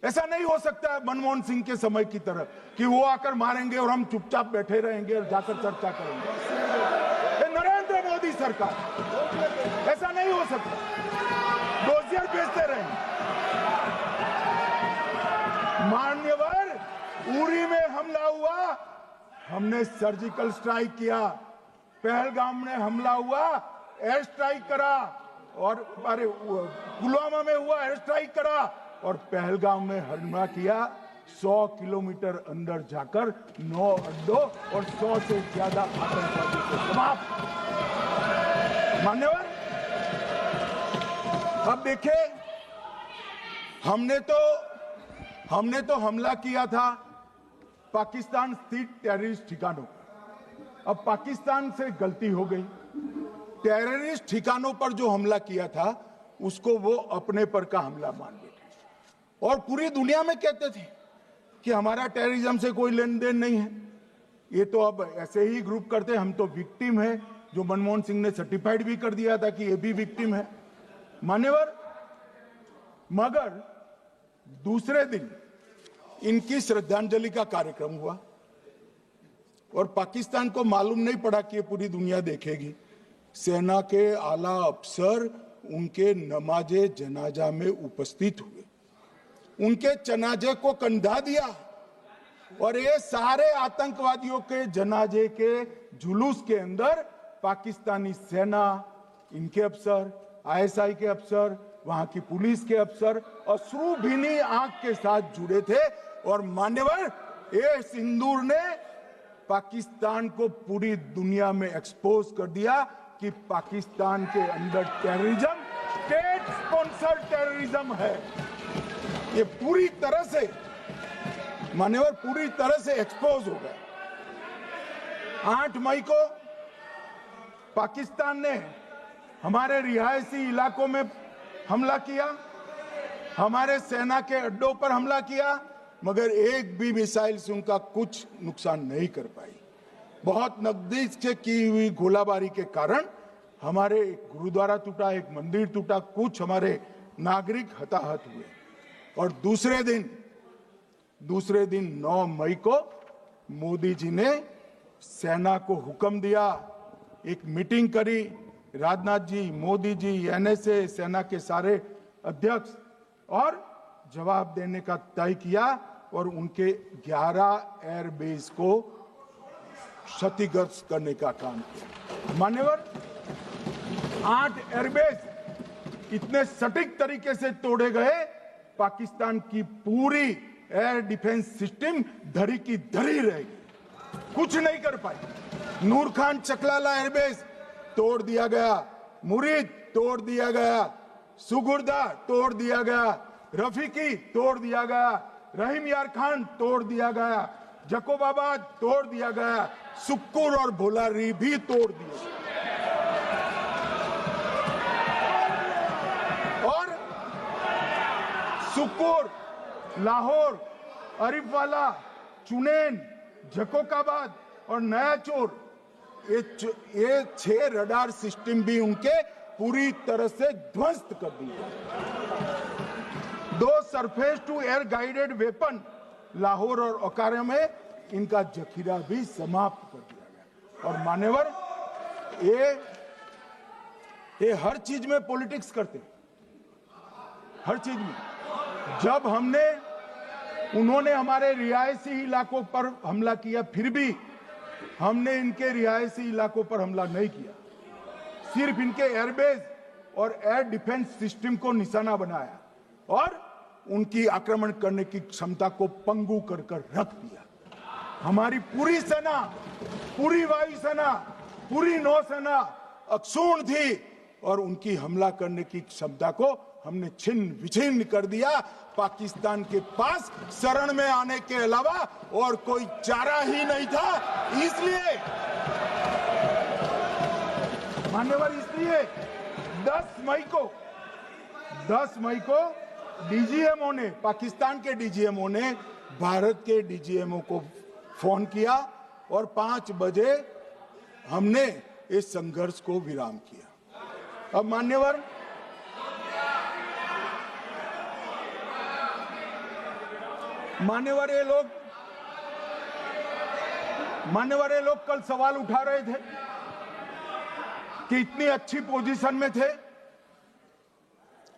ऐसा नहीं हो सकता है मनमोहन सिंह के समय की तरह कि वो आकर मारेंगे और हम चुपचाप बैठे रहेंगे और जाकर चर्चा करेंगे। ये नरेंद्र मोदी सरकार, ऐसा नहीं हो सकता। डोजियर भेजते रहेंगे। मान्यवर, उरी में हमला हुआ, हमने सर्जिकल स्ट्राइक किया। पहलगाम में हमला हुआ, एयर स्ट्राइक करा, और अरे पुलवामा में हुआ, एयर स्ट्राइक करा, और पहलगाम में हमला किया। 100 किलोमीटर अंदर जाकर 9 अड्डों और 100 से ज्यादा आतंकवादी को समाप्त। मान्यवर, अब देखें, हमने तो हमला किया था पाकिस्तान स्थित टेररिस्ट ठिकानों पर। अब पाकिस्तान से गलती हो गई। टेररिस्ट ठिकानों पर जो हमला किया था उसको वो अपने पर का हमला मान बैठे और पूरी दुनिया में कहते थे कि हमारा टेररिज्म से कोई लेन देन नहीं है। ये तो अब ऐसे ही ग्रुप करते, हम तो विक्टिम है, जो मनमोहन सिंह ने सर्टिफाइड भी कर दिया था कि ये भी विक्टिम है। मान्यवर, मगर दूसरे दिन इनकी श्रद्धांजलि का कार्यक्रम हुआ और पाकिस्तान को मालूम नहीं पड़ा कि ये पूरी दुनिया देखेगी। सेना के आला अफसर उनके नमाजे जनाजा में उपस्थित हुए, उनके जनाजे को कंधा दिया और ये सारे आतंकवादियों के जनाजे के जुलूस के अंदर पाकिस्तानी सेना, इनके अफसर, आईएसआई के अफसर, वहां की पुलिस के अफसर अश्रुभीनी आंख के साथ जुड़े थे। और मान्यवर, ये सिंदूर ने पाकिस्तान को पूरी दुनिया में एक्सपोज कर दिया कि पाकिस्तान के अंदर टेररिज्म स्टेट स्पॉन्सर्ड टेररिज्म है। ये पूरी तरह से, मान्यवर, पूरी तरह से एक्सपोज हो गया। 8 मई को पाकिस्तान ने हमारे रिहायशी इलाकों में हमला किया, हमारे सेना के अड्डों पर हमला किया, मगर एक भी मिसाइल से उनका कुछ नुकसान नहीं कर पाई। बहुत नजदीक से की हुई गोलाबारी के कारण हमारे एक गुरुद्वारा टूटा, एक मंदिर टूटा, कुछ हमारे नागरिक हताहत हुए। और दूसरे दिन 9 मई को मोदी जी ने सेना को हुक्म दिया, एक मीटिंग करी, राजनाथ जी, मोदी जी, एनएसए, सेना के सारे अध्यक्ष, और जवाब देने का तय किया और उनके 11 एयरबेस को क्षतिग्रस्त करने का काम किया। मान्यवर, 8 एयरबेस इतने सटीक तरीके से तोड़े गए, पाकिस्तान की पूरी एयर डिफेंस सिस्टम धरी की धरी रहेगी, कुछ नहीं कर पाई। नूर खान चकलाला एयरबेस तोड़ दिया गया, मुरीद तोड़ दिया गया, सुगुर्दा तोड़ दिया गया, रफीकी तोड़ दिया गया, रहीम यार खान तोड़ दिया गया, जकोबाबाद तोड़ दिया गया, सुक्कुर और भोलारी भी तोड़ दिए। और सुक्कुर, लाहौर, अरिफवाला, चुनेन, जकोकाबाद और नया चोर, ये 6 रडार सिस्टम भी उनके पूरी तरह से ध्वस्त कर दिए। 2 surface to air guided weapon Lahore और ओकारा में इनका जखीरा भी समाप्त कर दिया गया। और मान्यवर, ये हर चीज में पॉलिटिक्स करते हैं, हर चीज में। जब उन्होंने हमारे रिहायशी इलाकों पर हमला किया, फिर भी हमने इनके रिहायशी इलाकों पर हमला नहीं किया, सिर्फ इनके एयरबेस और एयर डिफेंस सिस्टम को निशाना बनाया और उनकी आक्रमण करने की क्षमता को पंगु कर रख दिया। हमारी पूरी सेना, पूरी वायुसेना, पूरी नौसेना अक्षुण्ण थी और उनकी हमला करने की क्षमता को हमने छिन्न विछिन्न कर दिया। पाकिस्तान के पास शरण में आने के अलावा और कोई चारा ही नहीं था। इसलिए मान्यवर, इसलिए 10 मई को डीजीएमओ ने, पाकिस्तान के डीजीएमओ ने भारत के डीजीएमओ को फोन किया और 5 बजे हमने इस संघर्ष को विराम किया। अब मान्यवर, ये लोग कल सवाल उठा रहे थे कि इतनी अच्छी पोजीशन में थे,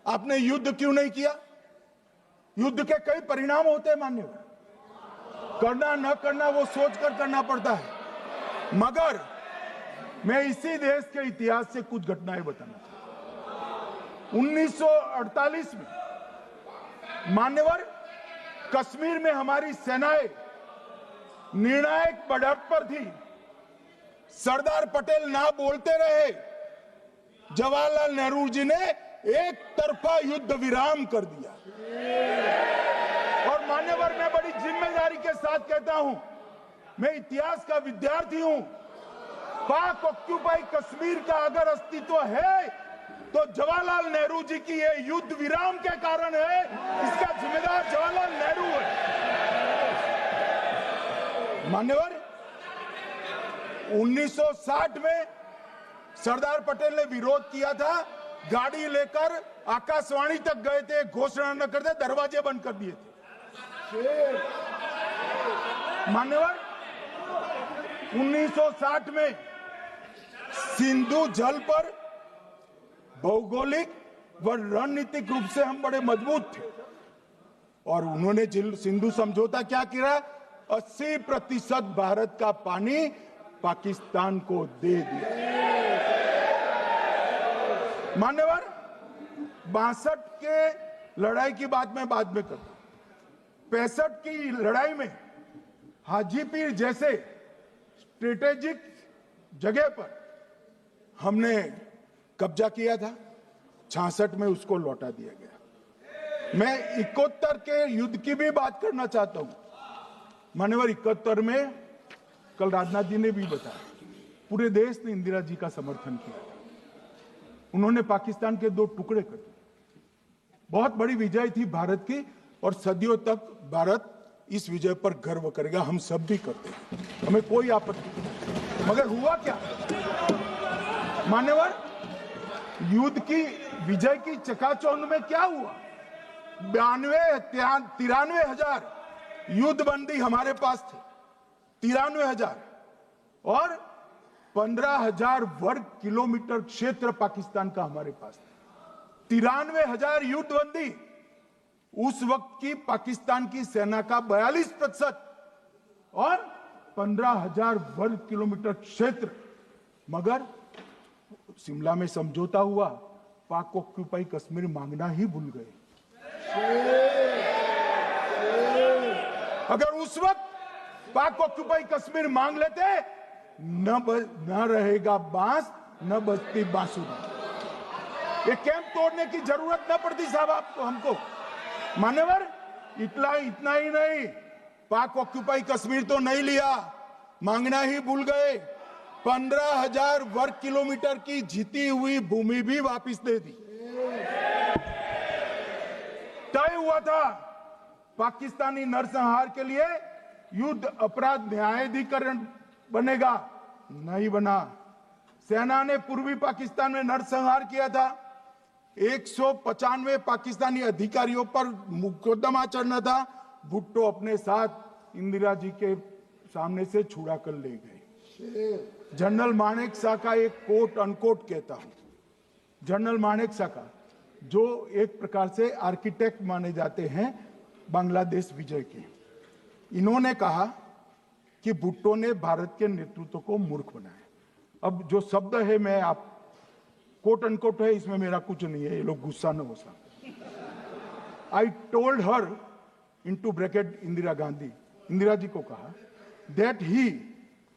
आपने युद्ध क्यों नहीं किया? युद्ध के कई परिणाम होते हैं मान्यवर, करना न करना वो सोचकर करना पड़ता है। मगर मैं इसी देश के इतिहास से कुछ घटनाएं बताना चाहता हूं। 1948 में मान्यवर, कश्मीर में हमारी सेनाएं निर्णायक बढ़त पर थी। सरदार पटेल ना बोलते रहे, जवाहरलाल नेहरू जी ने एक तरफा युद्ध विराम कर दिया। और मान्यवर, मैं बड़ी जिम्मेदारी के साथ कहता हूं, मैं इतिहास का विद्यार्थी हूं। पाक ऑक्यूपाई कश्मीर का अगर अस्तित्व है तो जवाहरलाल नेहरू जी की ये युद्ध विराम के कारण है। इसका जिम्मेदार जवाहरलाल नेहरू है। मान्यवर, 1960 में सरदार पटेल ने विरोध किया था, गाड़ी लेकर आकाशवाणी तक गए थे, घोषणा न करते, दरवाजे बंद कर दिए थे। मान्यवर, 1960 में सिंधु जल पर भौगोलिक व रणनीतिक रूप से हम बड़े मजबूत थे और उन्होंने सिंधु समझौता क्या किया? 80% भारत का पानी पाकिस्तान को दे दिया। मान्यवर, 62 के लड़ाई की बात मैं बाद में करता हूं। 65 की लड़ाई में हाजीपीर जैसे स्ट्रेटेजिक जगह पर हमने कब्जा किया था। 66 में उसको लौटा दिया गया। मैं 71 के युद्ध की भी बात करना चाहता हूं। मान्यवर, 71 में कल राजनाथ जी ने भी बताया, पूरे देश ने इंदिरा जी का समर्थन किया। उन्होंने पाकिस्तान के 2 टुकड़े कर दिए। बहुत बड़ी विजय थी भारत की और सदियों तक भारत इस विजय पर गर्व करेगा। हम सब भी करते हैं, हमें कोई आपत्ति नहीं। मगर हुआ क्या मान्यवर? युद्ध की विजय की चकाचौंध में क्या हुआ? 93 हजार युद्ध बंदी हमारे पास थे, 93 हजार, और 15,000 वर्ग किलोमीटर क्षेत्र पाकिस्तान का हमारे पास था। 93 हजार युद्ध बंदी, उस वक्त की पाकिस्तान की सेना का 42% और 15,000 वर्ग किलोमीटर क्षेत्र। मगर शिमला में समझौता हुआ, पाक ऑक्यूपाई कश्मीर मांगना ही भूल गए। अगर उस वक्त पाक ऑक्यूपाई कश्मीर मांग लेते, न रहेगा बांस, न बजती बांसुरी। ये कैंप तोड़ने की जरूरत न पड़ती साहब आपको, हमको। मान्यवर, इतना ही नहीं, पाक ऑक्यूपाई कश्मीर तो नहीं लिया, मांगना ही भूल गए। 15,000 वर्ग किलोमीटर की जीती हुई भूमि भी वापस दे दी। तय हुआ था पाकिस्तानी नरसंहार के लिए युद्ध अपराध न्यायाधिकरण बनेगा, नहीं बना। सेना ने पूर्वी पाकिस्तान में नरसंहार किया था। 195 पाकिस्तानी अधिकारियों पर मुकदमा चढ़ना था। भुट्टो अपने साथ इंदिरा जी के सामने से छुड़ा कर ले गए। जनरल मानेक शॉ का एक कोट अनकोट कहता हूं, जनरल मानेक शॉ का, जो एक प्रकार से आर्किटेक्ट माने जाते हैं बांग्लादेश विजय के, इन्होंने कहा कि भुट्टो ने भारत के नेतृत्व को मूर्ख बनाया। अब जो शब्द है, मैं आप कोट अनकोट है, इसमें मेरा कुछ नहीं है, ये लोग गुस्सा न हो सकते। I told her into bracket Indira Gandhi, Indira ji को कहा, that he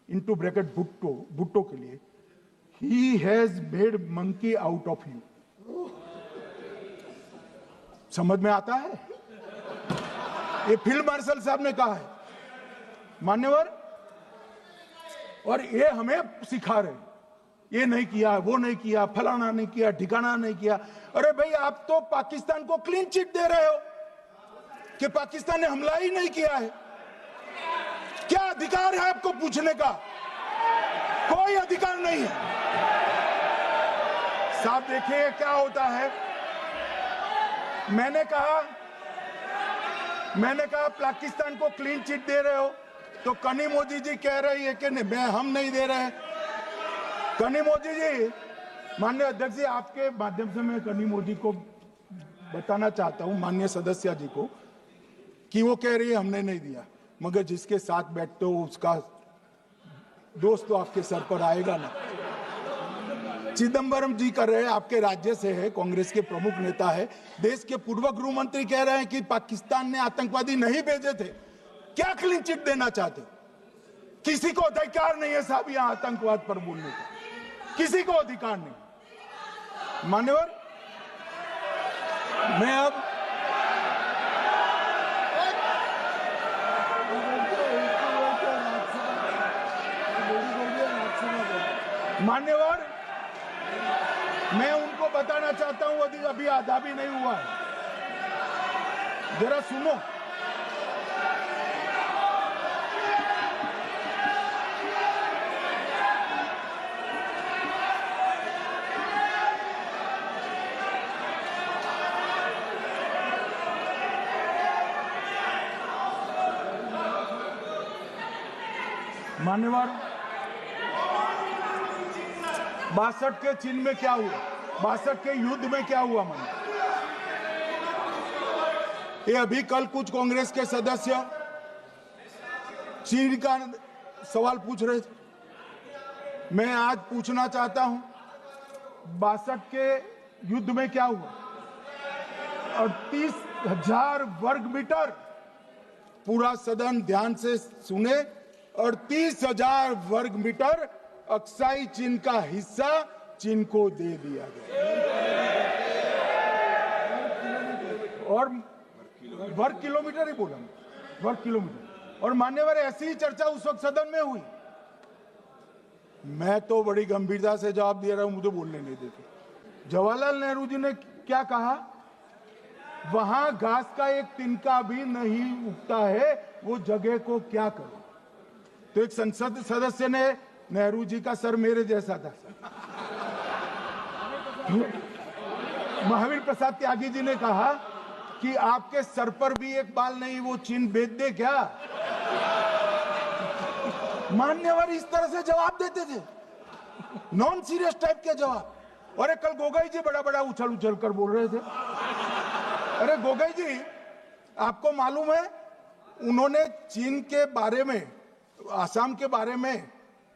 into bracket Bhutto के लिए, he has made monkey out of you. समझ में आता है? ये फील्ड मार्शल साहब ने कहा है मान्यवर, और ये हमें सिखा रहे हैं, ये नहीं किया, वो नहीं किया, फलाना नहीं किया, ठिकाना नहीं किया। अरे भाई, आप तो पाकिस्तान को क्लीन चिट दे रहे हो कि पाकिस्तान ने हमला ही नहीं किया है। क्या अधिकार है आपको पूछने का? कोई अधिकार नहीं है साहब। देखिए क्या होता है, मैंने कहा पाकिस्तान को क्लीन चिट दे रहे हो, तो कनी मोदी जी कह रही है कि हम नहीं दे रहे हैं। कनी मोदी जी, माननीय अध्यक्ष जी, आपके माध्यम से मैं कनी मोदी को बताना चाहता हूं, माननीय सदस्य जी को, कि वो कह रही है हमने नहीं दिया, मगर जिसके साथ बैठते हो उसका दोस्त तो आपके सर पर आएगा ना। चिदम्बरम जी कर रहे हैं, आपके राज्य से है, कांग्रेस के प्रमुख नेता है। देश के पूर्व गृह मंत्री कह रहे हैं कि पाकिस्तान ने आतंकवादी नहीं भेजे थे। क्या क्लीन चिट देना चाहते? किसी को अधिकार नहीं है साहब यहां आतंकवाद पर बोलने का, किसी को अधिकार नहीं। मान्यवर, मैं अब मान्यवर, मैं उनको बताना चाहता हूं, अभी आधा भी नहीं हुआ है, जरा सुनो। मान्यवर, 62 के चिन्ह में क्या हुआ, 62 के युद्ध में क्या हुआ? ये अभी कल कुछ कांग्रेस के सदस्य चीन का सवाल पूछ रहे थे, मैं आज पूछना चाहता हूं 62 के युद्ध में क्या हुआ? 38,000 वर्ग मीटर, पूरा सदन ध्यान से सुने, 38,000 वर्ग मीटर अक्साई चीन का हिस्सा चीन को दे दिया गया, और वर्ग किलोमीटर ही बोला, वर्ग किलोमीटर। और मान्यवर, ऐसी ही चर्चा उस वक्त सदन में हुई। मैं तो बड़ी गंभीरता से जवाब दे रहा हूं, मुझे बोलने नहीं देते। जवाहरलाल नेहरू जी ने क्या कहा? वहां घास का एक तिनका भी नहीं उगता है, वो जगह को क्या करे? तो एक संसद सदस्य ने, नेहरू जी का सर मेरे जैसा था, महावीर प्रसाद त्यागी जी ने कहा कि आपके सर पर भी एक बाल नहीं, वो चीन बेच दे क्या? मान्यवर इस तरह से जवाब देते थे, नॉन सीरियस टाइप के जवाब। और कल गोगोई जी बड़ा बड़ा उछल उछल कर बोल रहे थे। अरे गोगोई जी, आपको मालूम है उन्होंने चीन के बारे में, आसाम के बारे में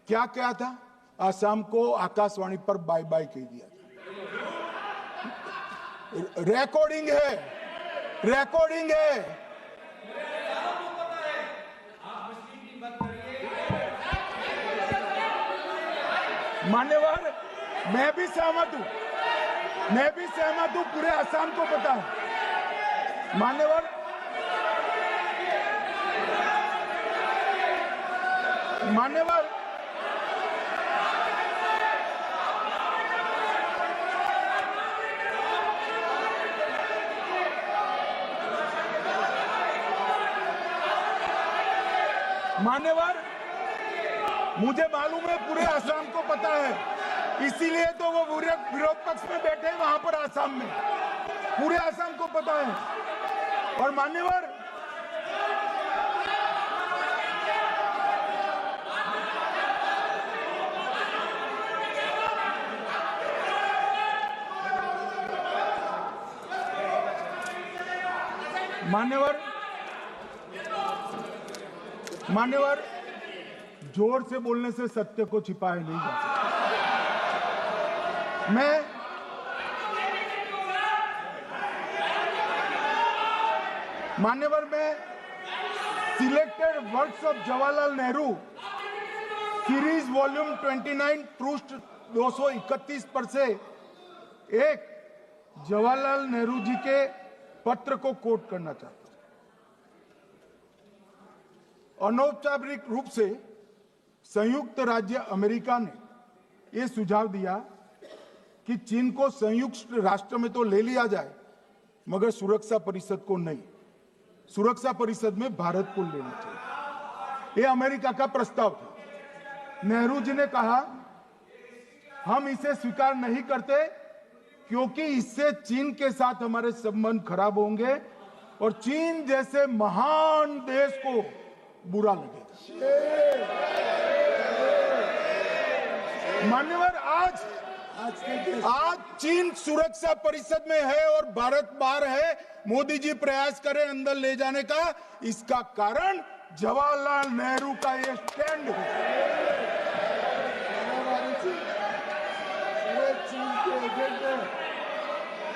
क्या क्या था? आसाम को आकाशवाणी पर बाय बाय कह दिया था। रिकॉर्डिंग है, रिकॉर्डिंग है। मान्यवर, मैं भी सहमत हूं, पूरे आसाम को पता है। मान्यवर, मान्यवर, मान्यवर, मुझे मालूम है पूरे आसाम को पता है, इसीलिए तो वो विरोध पक्ष में बैठे हैं वहां पर आसाम में, पूरे आसाम को पता है। और मान्यवर, मान्यवर, जोर से बोलने से सत्य को छिपाया नहीं जा सकता। मान्यवर, मैं selected works of Jawaharlal Nehru series volume 29 पृष्ठ 231 पर से एक जवाहरलाल नेहरू जी के पत्र को कोट करना चाहता हूं। अनौपचारिक रूप से संयुक्त राज्य अमेरिका ने यह सुझाव दिया कि चीन को संयुक्त राष्ट्र में तो ले लिया जाए, मगर सुरक्षा परिषद को नहीं। सुरक्षा परिषद में भारत को लेना चाहिए, यह अमेरिका का प्रस्ताव था। नेहरू जी ने कहा हम इसे स्वीकार नहीं करते क्योंकि इससे चीन के साथ हमारे संबंध खराब होंगे और चीन जैसे महान देश को बुरा लगेगा। मान्यवर, आज चीन सुरक्षा परिषद में है और भारत बाहर है। मोदी जी प्रयास करें अंदर ले जाने का, इसका कारण जवाहरलाल नेहरू का ये स्टैंड है।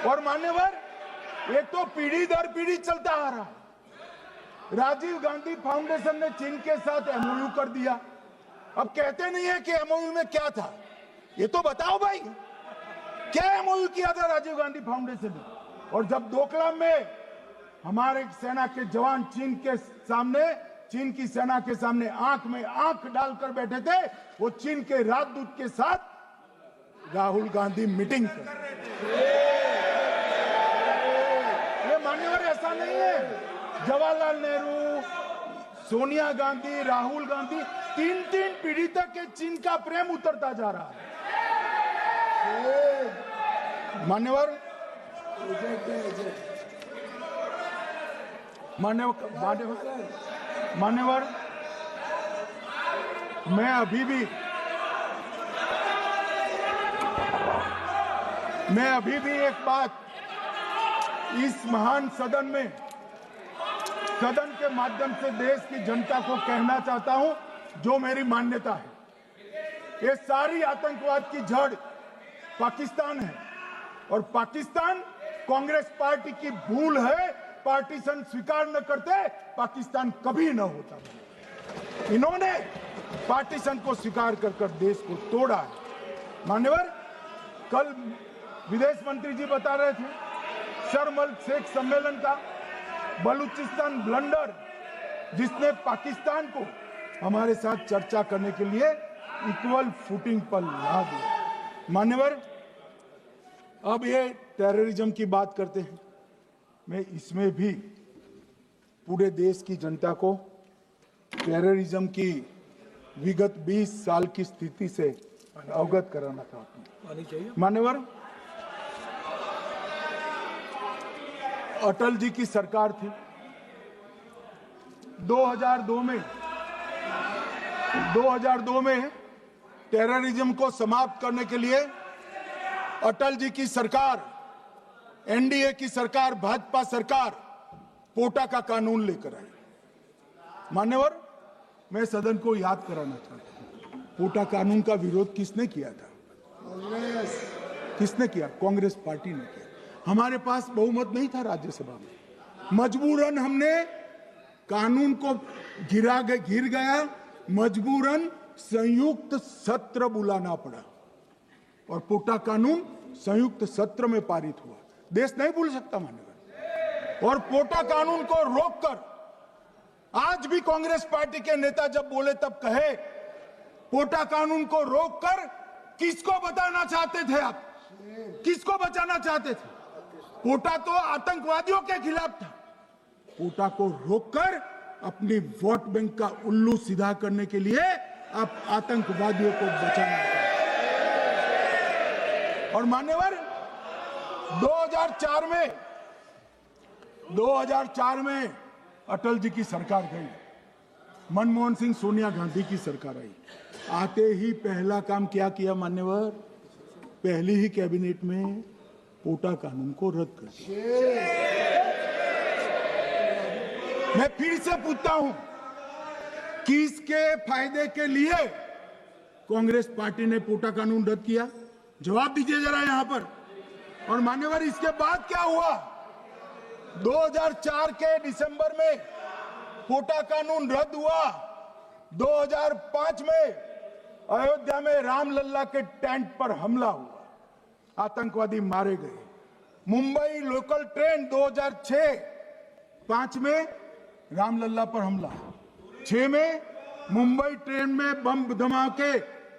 और मान्यवर, ये तो पीढ़ी दर पीढ़ी चलता आ रहा है। राजीव गांधी फाउंडेशन ने चीन के साथ एमओयू कर दिया। अब कहते नहीं है कि एमओयू में क्या था, ये तो बताओ भाई, क्या एमओयू किया था राजीव गांधी फाउंडेशन ने? और जब डोकलाम में हमारे सेना के जवान चीन की सेना के सामने आंख में आंख डालकर बैठे थे, वो चीन के राजदूत के साथ राहुल गांधी मीटिंग कर रहे थे। ये मान्यवर ऐसा नहीं है। जवाहरलाल नेहरू, सोनिया गांधी, राहुल गांधी, तीन पीढ़ी तक के चीन का प्रेम उतरता जा रहा है। मान्यवर, मैं अभी भी एक बात इस महान सदन के माध्यम से देश की जनता को कहना चाहता हूं, जो मेरी मान्यता है। ये सारी आतंकवाद की जड़ पाकिस्तान है और पाकिस्तान कांग्रेस पार्टी की भूल है। पार्टीशन स्वीकार न करते पाकिस्तान कभी न होता। इन्होंने पार्टीशन को स्वीकार कर देश को तोड़ा है। मान्यवर, कल विदेश मंत्री जी बता रहे थे शर्म अल शेख सम्मेलन का बलूचिस्तान ब्लंडर, जिसने पाकिस्तान को हमारे साथ चर्चा करने के लिए इक्वल फुटिंग पर ला दिया। मान्यवर, अब ये टेररिज्म की बात करते हैं। मैं इसमें भी पूरे देश की जनता को टेररिज्म की विगत 20 साल की स्थिति से अवगत कराना चाहता हूं। मान्यवर, अटल जी की सरकार थी। 2002 में टेररिज्म को समाप्त करने के लिए अटल जी की सरकार, एनडीए की सरकार, भाजपा सरकार पोटा का कानून लेकर आई। मान्यवर, मैं सदन को याद कराना चाहता हूं, पोटा कानून का विरोध किसने किया था? किसने किया? कांग्रेस पार्टी ने किया। हमारे पास बहुमत नहीं था राज्यसभा में। मजबूरन हमने कानून को घिर गया, मजबूरन संयुक्त सत्र बुलाना पड़ा और पोटा कानून संयुक्त सत्र में पारित हुआ। देश नहीं भूल सकता मान्यवर। और पोटा कानून को रोककर आज भी कांग्रेस पार्टी के नेता जब बोले तब कहे, पोटा कानून को रोककर किसको बताना चाहते थे आप? किसको बचाना चाहते थे? पोटा तो आतंकवादियों के खिलाफ था। पोटा को रोककर अपनी वोट बैंक का उल्लू सीधा करने के लिए आप आतंकवादियों को बचाना चाहते। और मान्यवर, 2004 में अटल जी की सरकार गई, मनमोहन सिंह, सोनिया गांधी की सरकार आई। आते ही पहला काम क्या किया मान्यवर? पहली ही कैबिनेट में पोटा कानून को रद्द कर दिया। मैं फिर से पूछता हूं, किसके फायदे के लिए कांग्रेस पार्टी ने पोटा कानून रद्द किया? जवाब दीजिए जरा यहां पर। और मान्यवर, इसके बाद क्या हुआ? 2004 के दिसंबर में पोटा कानून रद्द हुआ। 2005 में अयोध्या में रामलल्ला के टेंट पर हमला हुआ, आतंकवादी मारे गए। मुंबई लोकल ट्रेन 2006, 5 में रामलल्ला पर हमला, 6 में मुंबई ट्रेन में बम धमाके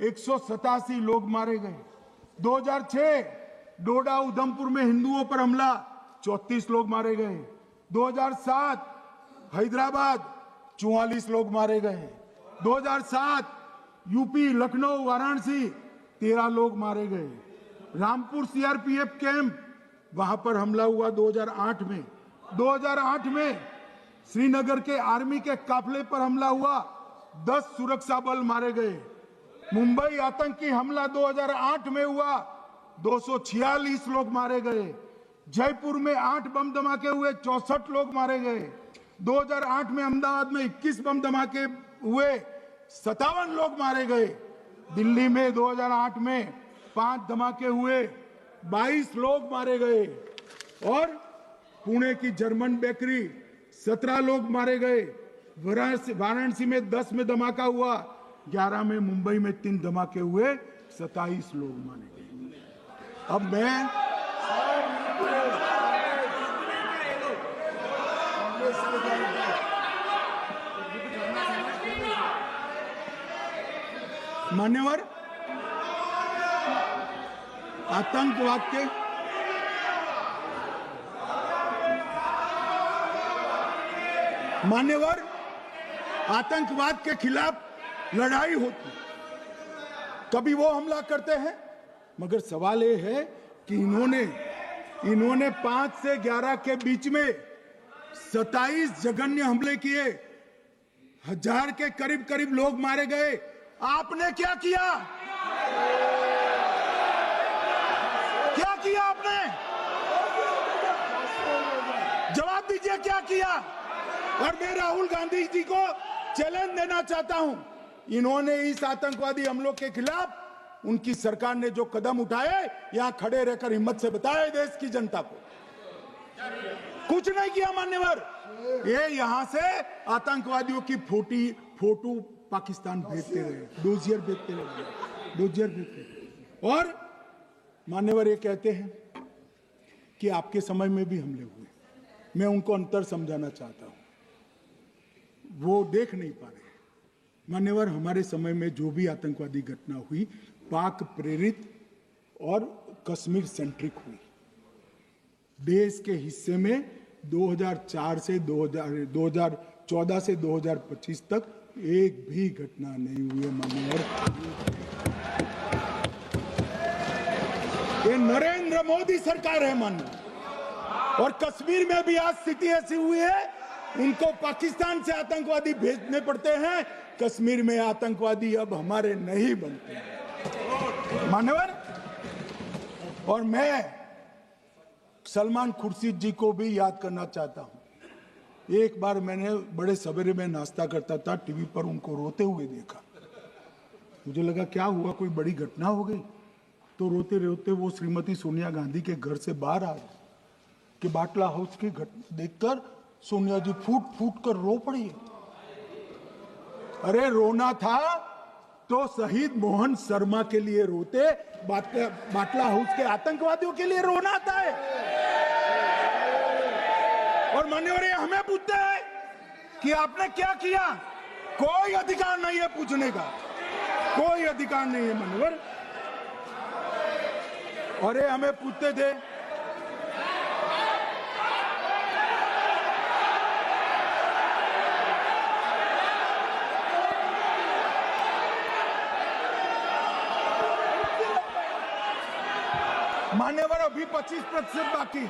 187 लोग मारे गए। 2006 डोडा उधमपुर में हिंदुओं पर हमला, 34 लोग मारे गए। 2007 हैदराबाद 44 लोग मारे गए। 2007 यूपी लखनऊ वाराणसी 13 लोग मारे गए। रामपुर सीआरपीएफ कैंप वहां पर हमला हुआ 2008 में। 2008 में श्रीनगर के आर्मी के काफिले पर हमला हुआ, 10 सुरक्षा बल मारे गए। मुंबई आतंकी हमला 2008 में हुआ, 246 लोग मारे गए। जयपुर में 8 बम धमाके हुए, 64 लोग मारे गए। 2008 में अहमदाबाद में 21 बम धमाके हुए, 57 लोग मारे गए। दिल्ली में 2008 में 5 धमाके हुए, 22 लोग मारे गए। और पुणे की जर्मन बेकरी 17 लोग मारे गए। वाराणसी में 10 में धमाका हुआ, 11 में मुंबई में 3 धमाके हुए, 27 लोग मारे गए। अब मैं मान्यवर आतंकवाद के खिलाफ लड़ाई होती, कभी वो हमला करते हैं, मगर सवाल ये है कि इन्होंने 5 से 11 के बीच में 27 जघन्य हमले किए, 1000 के करीब लोग मारे गए। आपने क्या किया? क्या किया आपने? जवाब दीजिए, क्या किया? और मैं राहुल गांधी जी को चैलेंज देना चाहता हूं, इन्होंने इस आतंकवादी हमलों के खिलाफ उनकी सरकार ने जो कदम उठाए, यहां खड़े रहकर हिम्मत से बताए देश की जनता को। कुछ नहीं किया मान्यवर। ये यहां से आतंकवादियों की फोटो पाकिस्तान भेजते रहे, डोजियर भेजते रहे। और मान्यवर ये कहते हैं कि आपके समय में भी हमले हुए। मैं उनको अंतर समझाना चाहता हूं, वो देख नहीं पा रहे। मान्यवर, हमारे समय में जो भी आतंकवादी घटना हुई, पाक प्रेरित और कश्मीर सेंट्रिक हुई। देश के हिस्से में 2014 से 2025 तक एक भी घटना नहीं हुई मान्यवर। ये नरेंद्र मोदी सरकार है मान्यवर। और कश्मीर में भी आज स्थिति ऐसी हुई है, उनको पाकिस्तान से आतंकवादी भेजने पड़ते हैं। कश्मीर में आतंकवादी अब हमारे नहीं बनते हैं मान्यवर। और मैं सलमान खुर्शीद जी को भी याद करना चाहता हूं। एक बार मैंने बड़े सवेरे में नाश्ता करता था, टीवी पर उनको रोते हुए देखा। मुझे लगा क्या हुआ, कोई बड़ी घटना हो गई। तो रोते रोते वो श्रीमती सोनिया गांधी के घर से बाहर आ गए कि बाटला हाउस की घटना देखकर सोनिया जी फूट कर रो पड़ी। अरे रोना था तो शहीद मोहन शर्मा के लिए रोते, बाटला हाउस के आतंकवादियों के लिए रोना आता है। और मान्यवर ये हमें पूछते हैं कि आपने क्या किया। कोई अधिकार नहीं है पूछने का, कोई अधिकार नहीं है मान्यवर। और ये हमें पूछते थे मान्यवर, अभी 25% बाकी।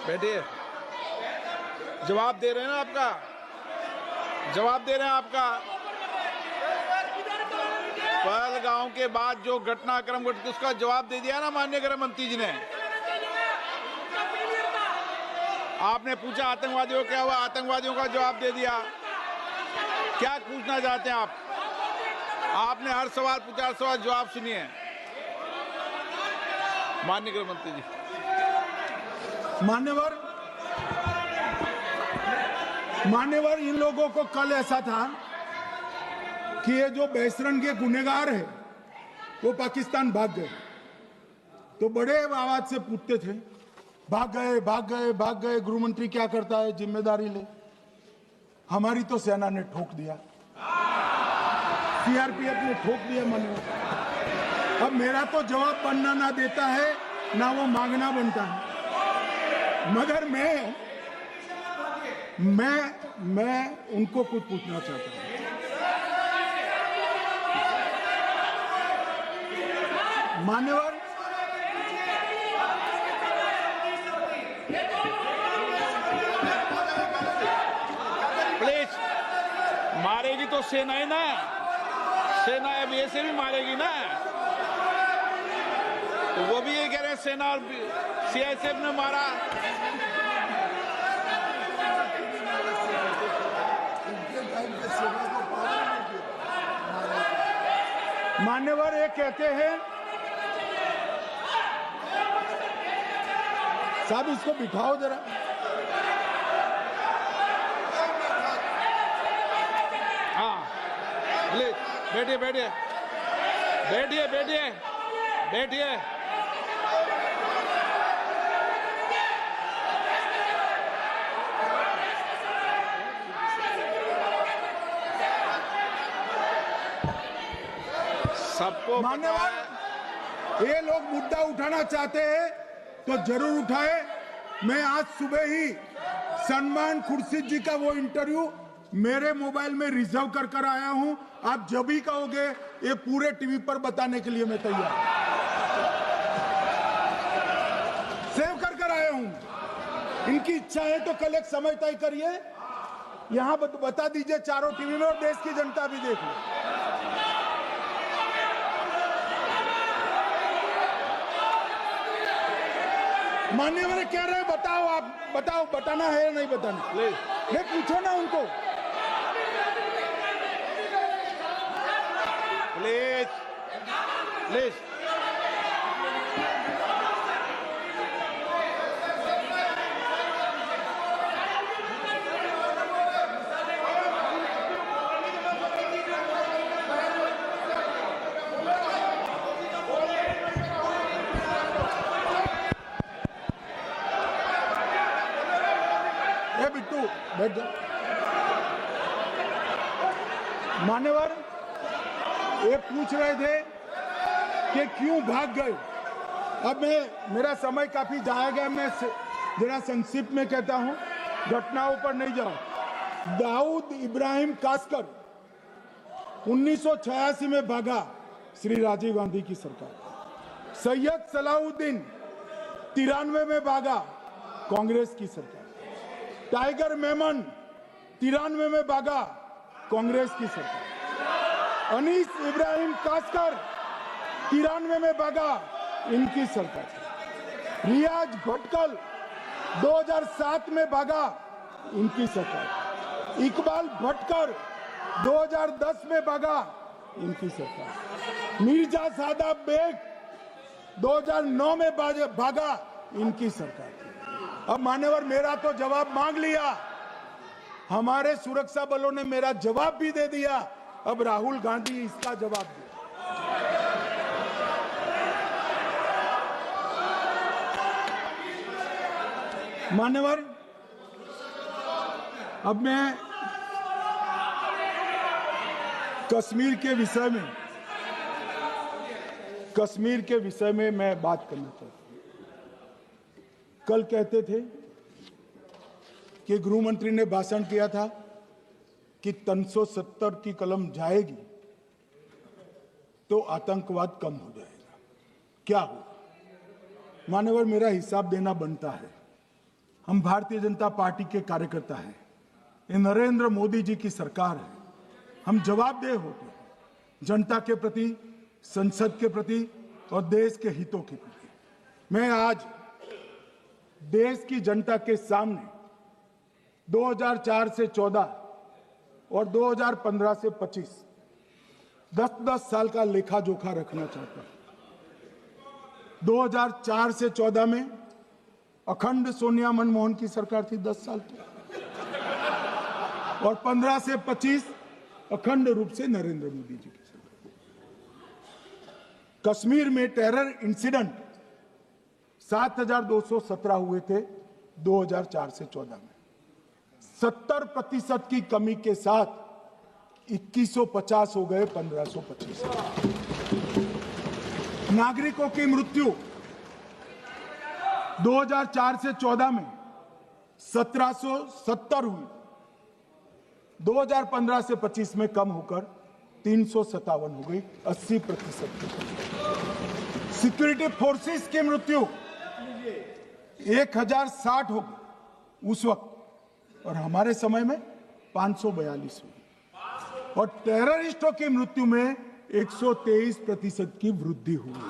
बैठिए, जवाब दे रहे हैं ना आपका, जवाब दे रहे हैं आपका। पहलगांव के बाद जो घटनाक्रम घटित उसका जवाब दे दिया ना माननीय गृह मंत्री जी ने। आपने पूछा आतंकवादियों क्या हुआ, आतंकवादियों का जवाब दे दिया। क्या पूछना चाहते हैं आप? आपने हर सवाल पूछा, हर सवाल जवाब सुनिए। माननीय गृह मंत्री जी। मान्यवर, इन लोगों को कल ऐसा था कि ये जो बेसरन के गुनहगार है वो पाकिस्तान भाग गए, तो बड़े आवाज से पूछते थे, भाग गए भाग गए भाग गए, गृह मंत्री क्या करता है, जिम्मेदारी ले। हमारी तो सेना ने ठोक दिया, सीआरपीएफ ने ठोक दिया। मान्यवर, अब मेरा तो जवाब बनना ना देता है ना वो मांगना बनता है, मगर मैं उनको कुछ पूछना चाहता हूं। मान्यवर, प्लीज, मारेगी तो सेना ही ना, सेना अब ऐसे भी मारेगी ना, तो वो भी ये कह रहे हैं सेना और सीआईएसएफ ने मारा। मान्यवर, ये कहते हैं, साहब इसको बिठाओ जरा। हाँ, प्लीज बैठिए बैठिए बैठिए बैठिए बैठिए। सबको मान्यवर, ये लोग मुद्दा उठाना चाहते हैं तो जरूर उठाए। मैं आज सुबह ही सलमान खुर्शीद जी का वो इंटरव्यू मेरे मोबाइल में रिजर्व कर आया हूं। आप जब भी कहोगे ये पूरे टीवी पर बताने के लिए मैं तैयार हूं। सेव कर आया हूं। इनकी इच्छा है तो कल एक समय तय करिए, यहां बता दीजिए चारों टीवी में, और देश की जनता भी देख ले। मान्यवर कह रहे हैं, बताओ, आप बताओ, बताना है या नहीं बताना, नहीं पूछो ना उनको। Please please. बिट्टू बैठ जा। मान्यवर, ये पूछ रहे थे कि क्यों भाग गए। अब मेरा समय काफी जाया गया, मैं जरा संक्षिप्त में कहता हूं, घटनाओं पर नहीं जाऊं। दाऊद इब्राहिम कासकर 1986 में भागा, श्री राजीव गांधी की सरकार। सैयद सलाउद्दीन 93 में भागा, कांग्रेस की सरकार। टाइगर मेमन 93 में भागा, कांग्रेस की सरकार। अनीस इब्राहिम कासकर 93 में भागा, इनकी सरकार। रियाज भटकल 2007 में भागा, इनकी सरकार। इकबाल भटकर 2010 में भागा, इनकी सरकार। मिर्जा सादाब बेग 2009 में भागा, इनकी सरकार। अब मान्यवर, मेरा तो जवाब मांग लिया, हमारे सुरक्षा बलों ने मेरा जवाब भी दे दिया, अब राहुल गांधी इसका जवाब दे। मान्यवर, अब मैं कश्मीर के विषय में मैं बात करना चाहता हूं। कल कहते थे कि गृह मंत्री ने भाषण किया था कि 370 की कलम जाएगी तो आतंकवाद कम हो जाएगा। क्या हो? मान्यवर, मेरा हिसाब देना बनता है। हम भारतीय जनता पार्टी के कार्यकर्ता हैं, ये नरेंद्र मोदी जी की सरकार है, हम जवाबदेह होते हैं जनता के प्रति, संसद के प्रति और देश के हितों के प्रति। मैं आज देश की जनता के सामने 2004 से 14 और 2015 से 25 10-10 साल का लेखा जोखा रखना चाहता हूं। 2004 से 14 में अखंड सोनिया मनमोहन की सरकार थी 10 साल तक, और 15 से 25 अखंड रूप से नरेंद्र मोदी जी की सरकार। कश्मीर में टेरर इंसिडेंट 7,217 हुए थे 2004 से 14 में। 70% की कमी के साथ 2150 हो गए 1525। नागरिकों की मृत्यु 2004 से 14 में 1770 हुई, 2015 से 25 में कम होकर 357 हो गई, 80%। सिक्योरिटी फोर्सेस की मृत्यु 1060 हो गई उस वक्त, और हमारे समय में 542 हुई, और टेररिस्टों की मृत्यु में 123% की वृद्धि हुई।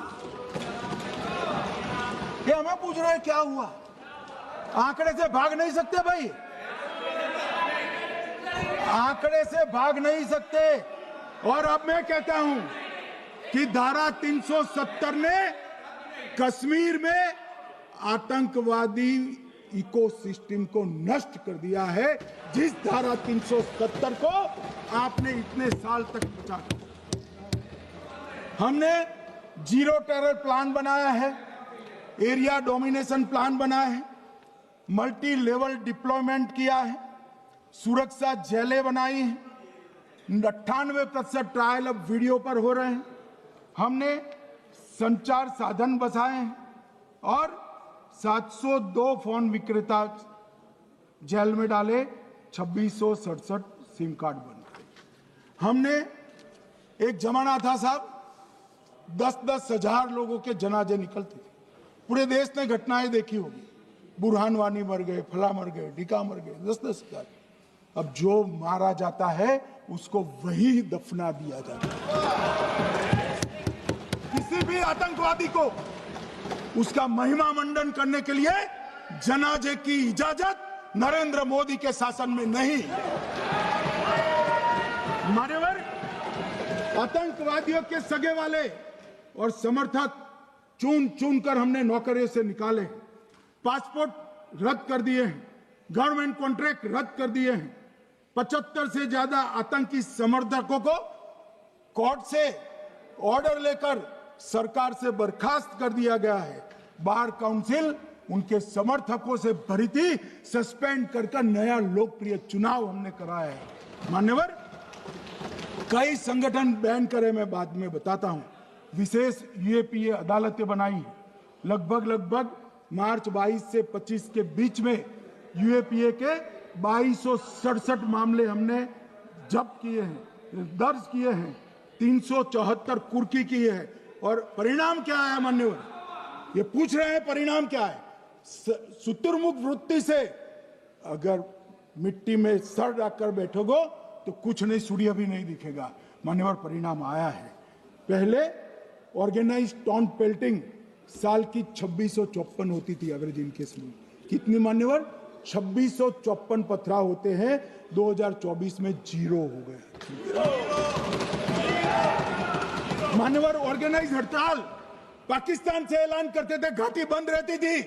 ये हमें पूछ रहे हैं क्या हुआ? आंकड़े से भाग नहीं सकते भाई, आंकड़े से भाग नहीं सकते। और अब मैं कहता हूं कि धारा 370 ने कश्मीर में आतंकवादी इकोसिस्टम को नष्ट कर दिया है, जिस धारा 370 को आपने इतने साल तक बचा कर। हमने जीरो टेरर प्लान बनाया है, एरिया डोमिनेशन प्लान बनाया है, मल्टी लेवल डिप्लॉयमेंट किया है, सुरक्षा जेलें बनाई हैं, 98% ट्रायल अब वीडियो पर हो रहे हैं। हमने संचार साधन बसाए हैं और 702 फोन विक्रेता जेल में डाले, 2667 सिम कार्ड बन गए। हमने एक जमाना था साहब 10-10 हजार लोगों के जनाजे निकलते थे। पूरे देश ने घटनाएं देखी होगी, बुरहान वानी मर गए, फला मर गए, ढिका मर गए, 10-10 हजार। अब जो मारा जाता है उसको वही दफना दिया जाता है। किसी भी आतंकवादी को उसका महिमा मंडन करने के लिए जनाजे की इजाजत नरेंद्र मोदी के शासन में नहीं। मान्यवर, आतंकवादियों के सगे वाले और समर्थक चुन चुन कर हमने नौकरियों से निकाले, पासपोर्ट रद्द कर दिए हैं, गवर्नमेंट कॉन्ट्रैक्ट रद्द कर दिए हैं। 75 से ज्यादा आतंकी समर्थकों को कोर्ट से ऑर्डर लेकर सरकार से बर्खास्त कर दिया गया है। बार काउंसिल उनके समर्थकों से भरी थी, सस्पेंड कर नया लोकप्रिय चुनाव हमने कराया है। मान्यवर, कई संगठन बैन करे, मैं बाद में बताता हूं। विशेष यूएपीए अदालतें बनाई हैं, लगभग मार्च 22 से 25 के बीच में यूएपीए के 2267 मामले हमने जब्त किए हैं, दर्ज किए हैं, 374 कुर्की किए हैं। और परिणाम क्या आया मान्यवर? ये पूछ रहे हैं परिणाम क्या है? शुतुरमुख वृत्ति से अगर मिट्टी में सर रखकर बैठोगे तो कुछ नहीं, सूर्य भी नहीं दिखेगा। मान्यवर, परिणाम आया है। पहले ऑर्गेनाइज्ड टाउन पेल्टिंग साल की 2654 होती थी एवरेज इनकेस में। कितनी मान्यवर? 2654 पथराव होते हैं, 2024 में 0 हो गए। मान्यवर, ऑर्गेनाइज हड़ताल पाकिस्तान से ऐलान करते थे, घाटी बंद रहती थी।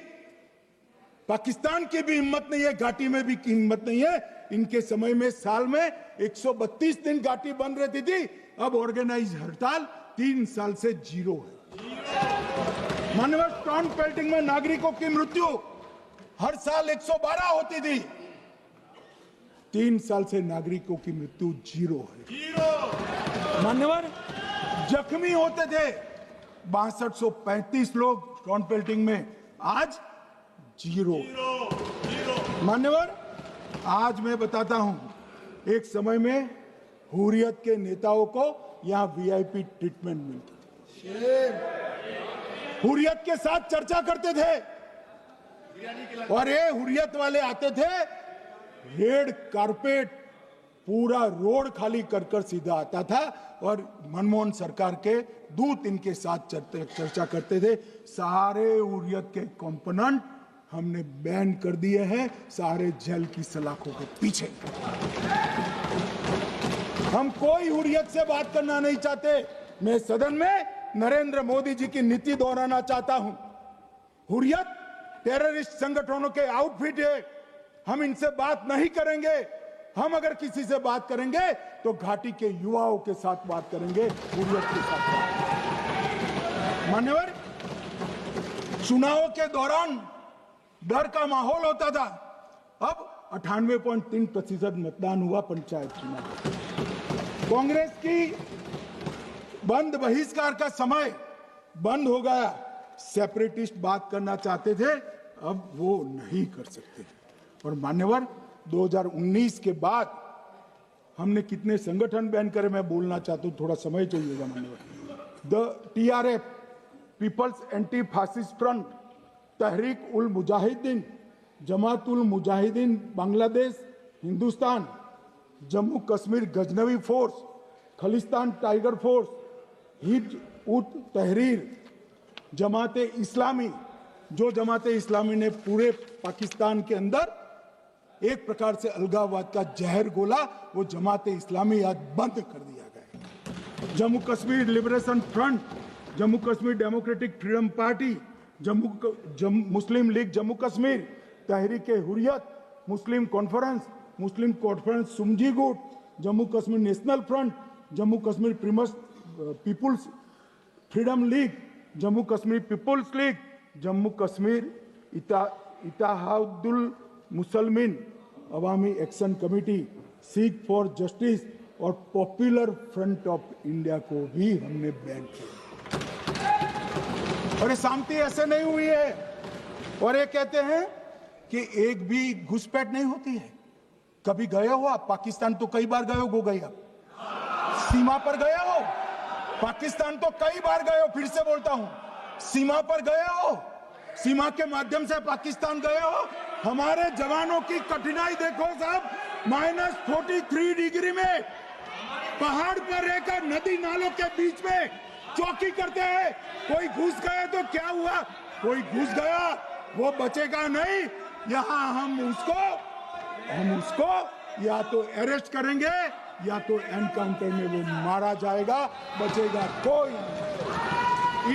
पाकिस्तान की भी हिम्मत नहीं है, घाटी में भी हिम्मत नहीं है। इनके समय में साल में 132 दिन घाटी बंद रहती थी, अब ऑर्गेनाइज हड़ताल 3 साल से 0 है। मान्यवर, टाउन पेल्टिंग में नागरिकों की मृत्यु हर साल 112 होती थी, 3 साल से नागरिकों की मृत्यु 0 है। मान्यवर, जख्मी होते थे 6235 लोग टाउन पेल्टिंग में, आज 0। मान्यवर, आज मैं बताता हूं, एक समय में हुर्रियत के नेताओं को यहां वीआईपी ट्रीटमेंट मिलती थी, हुर्रियत के साथ चर्चा करते थे, और ये हुर्रियत वाले आते थे, रेड कारपेट पूरा रोड खाली कर सीधा आता था, और मनमोहन सरकार के दूत इनके साथ चर्चा करते थे। सारे हुर्रियत के कंपोनेंट हमने बैन कर दिए हैं, सारे जेल की सलाखों के पीछे। हम कोई हुर्रियत से बात करना नहीं चाहते। मैं सदन में नरेंद्र मोदी जी की नीति दोहराना चाहता हूं। हुर्रियत टेररिस्ट संगठनों के आउटफिट है, हम इनसे बात नहीं करेंगे। हम अगर किसी से बात करेंगे तो घाटी के युवाओं के साथ बात करेंगे, हुर्रियत के साथ बात। मान्यवर, चुनावों के दौरान डर का माहौल होता था, अब 98.3% मतदान हुआ पंचायत चुनाव। कांग्रेस की बंद बहिष्कार का समय बंद हो गया। सेपरेटिस्ट बात करना चाहते थे, अब वो नहीं कर सकते। और मान्यवर, 2019 के बाद हमने कितने संगठन बैन करे, मैं बोलना चाहता हूं, थोड़ा समय चाहिएगा मान्यवर। The TRF, people's anti fascist front, Tehreek ul Mujahideen, Jamaat ul Mujahideen Bangladesh Hindustan, Jammu Kashmir Ghaznavi force, Khalistan tiger force, Hizb ut Tahrir, जमाते इस्लामी, जो जमाते इस्लामी ने पूरे पाकिस्तान के अंदर एक प्रकार से अलगाववाद का जहर घोला, वो जमाते इस्लामी आज बंद कर दिया गया। Jammu Kashmir Liberation Front, Jammu Kashmir Democratic Freedom Party, Muslim League Jammu Kashmir, Tehreek Hurriyat, Muslim Conference सुमजी गुट, Jammu Kashmir National Front, Jammu Kashmir People's Freedom League, Jammu Kashmir People's League, Jammu Kashmir Ittehadul Musalman Awami Action Committee, Sikh for Justice और पॉपुलर फ्रंट ऑफ इंडिया को भी हमने बैन किया। और ये शांति ऐसे नहीं हुई है। और ये कहते हैं कि एक भी घुसपैठ नहीं होती है। कभी गए हो आप पाकिस्तान? तो कई बार गए हो गया, सीमा पर गए हो पाकिस्तान, तो कई बार गए हो। फिर से बोलता हूं, सीमा पर गए हो, सीमा के माध्यम से पाकिस्तान गए हो। हमारे जवानों की कठिनाई देखो साहब, -43 डिग्री में पहाड़ पर रहकर नदी नालों के बीच में चौकी करते हैं। कोई घुस गए तो क्या हुआ? कोई घुस गया, वो बचेगा नहीं। यहां हम उसको या तो अरेस्ट करेंगे या तो एनकाउंटर में वो मारा जाएगा, बचेगा कोई नहीं।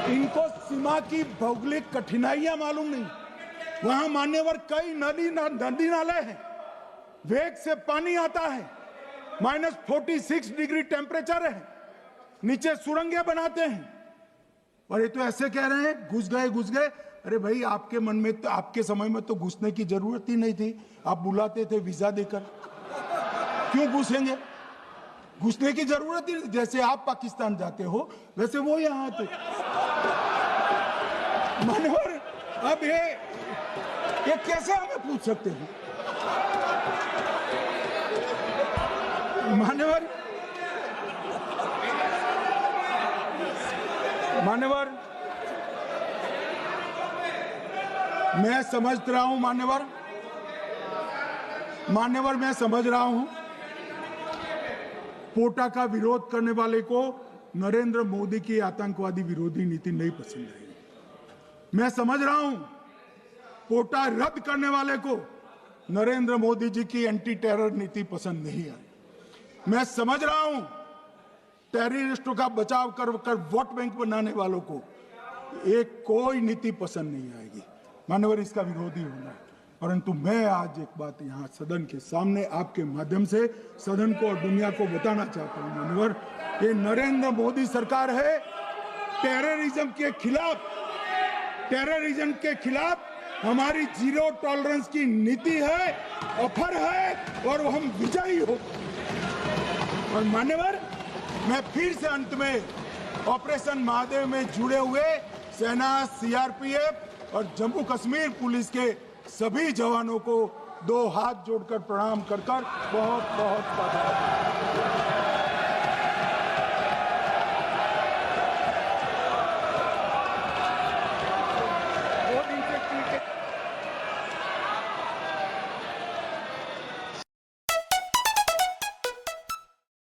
इनको सीमा की भौगोलिक कठिनाइयां मालूम नहीं। वहां मान्यवर कई नदी नाले हैं, वेग से पानी आता है, -46 डिग्री टेम्परेचर है, नीचे सुरंगें बनाते हैं। और ये तो ऐसे कह रहे हैं घुस गए। अरे भाई, आपके मन में तो, आपके समय में तो घुसने की जरूरत ही नहीं थी। आप बुलाते थे वीजा देकर, क्यों घुसेंगे? घुसने की जरूरत ही, जैसे आप पाकिस्तान जाते हो वैसे वो यहां आते। मानवर, अब ये कैसे हमें पूछ सकते हैं? मान्यवर, मैं समझ रहा हूं, मान्यवर मैं समझ रहा हूं, पोटा का विरोध करने वाले को नरेंद्र मोदी की आतंकवादी विरोधी नीति नहीं पसंद आई। मैं समझ रहा हूं, पोटा रद्द करने वाले को नरेंद्र मोदी जी की एंटी टेरर नीति पसंद नहीं आई। मैं समझ रहा हूं, टेररिस्टों का बचाव कर वोट बैंक बनाने वालों को एक कोई नीति पसंद नहीं आएगी। मानवर, इसका विरोधी होना है। परंतु मैं आज एक बात यहाँ सदन के सामने आपके माध्यम से सदन को और दुनिया को बताना चाहता हूँ। मानवर, ये नरेंद्र मोदी सरकार है, टेररिज्म के खिलाफ हमारी जीरो टॉलरेंस की नीति है, ऑफर है, और हम विजयी हो। और मान्यवर, मैं फिर से अंत में ऑपरेशन महादेव में जुड़े हुए सेना, CRPF और जम्मू कश्मीर पुलिस के सभी जवानों को 2 हाथ जोड़कर प्रणाम कर बहुत बहुत धन्यवाद।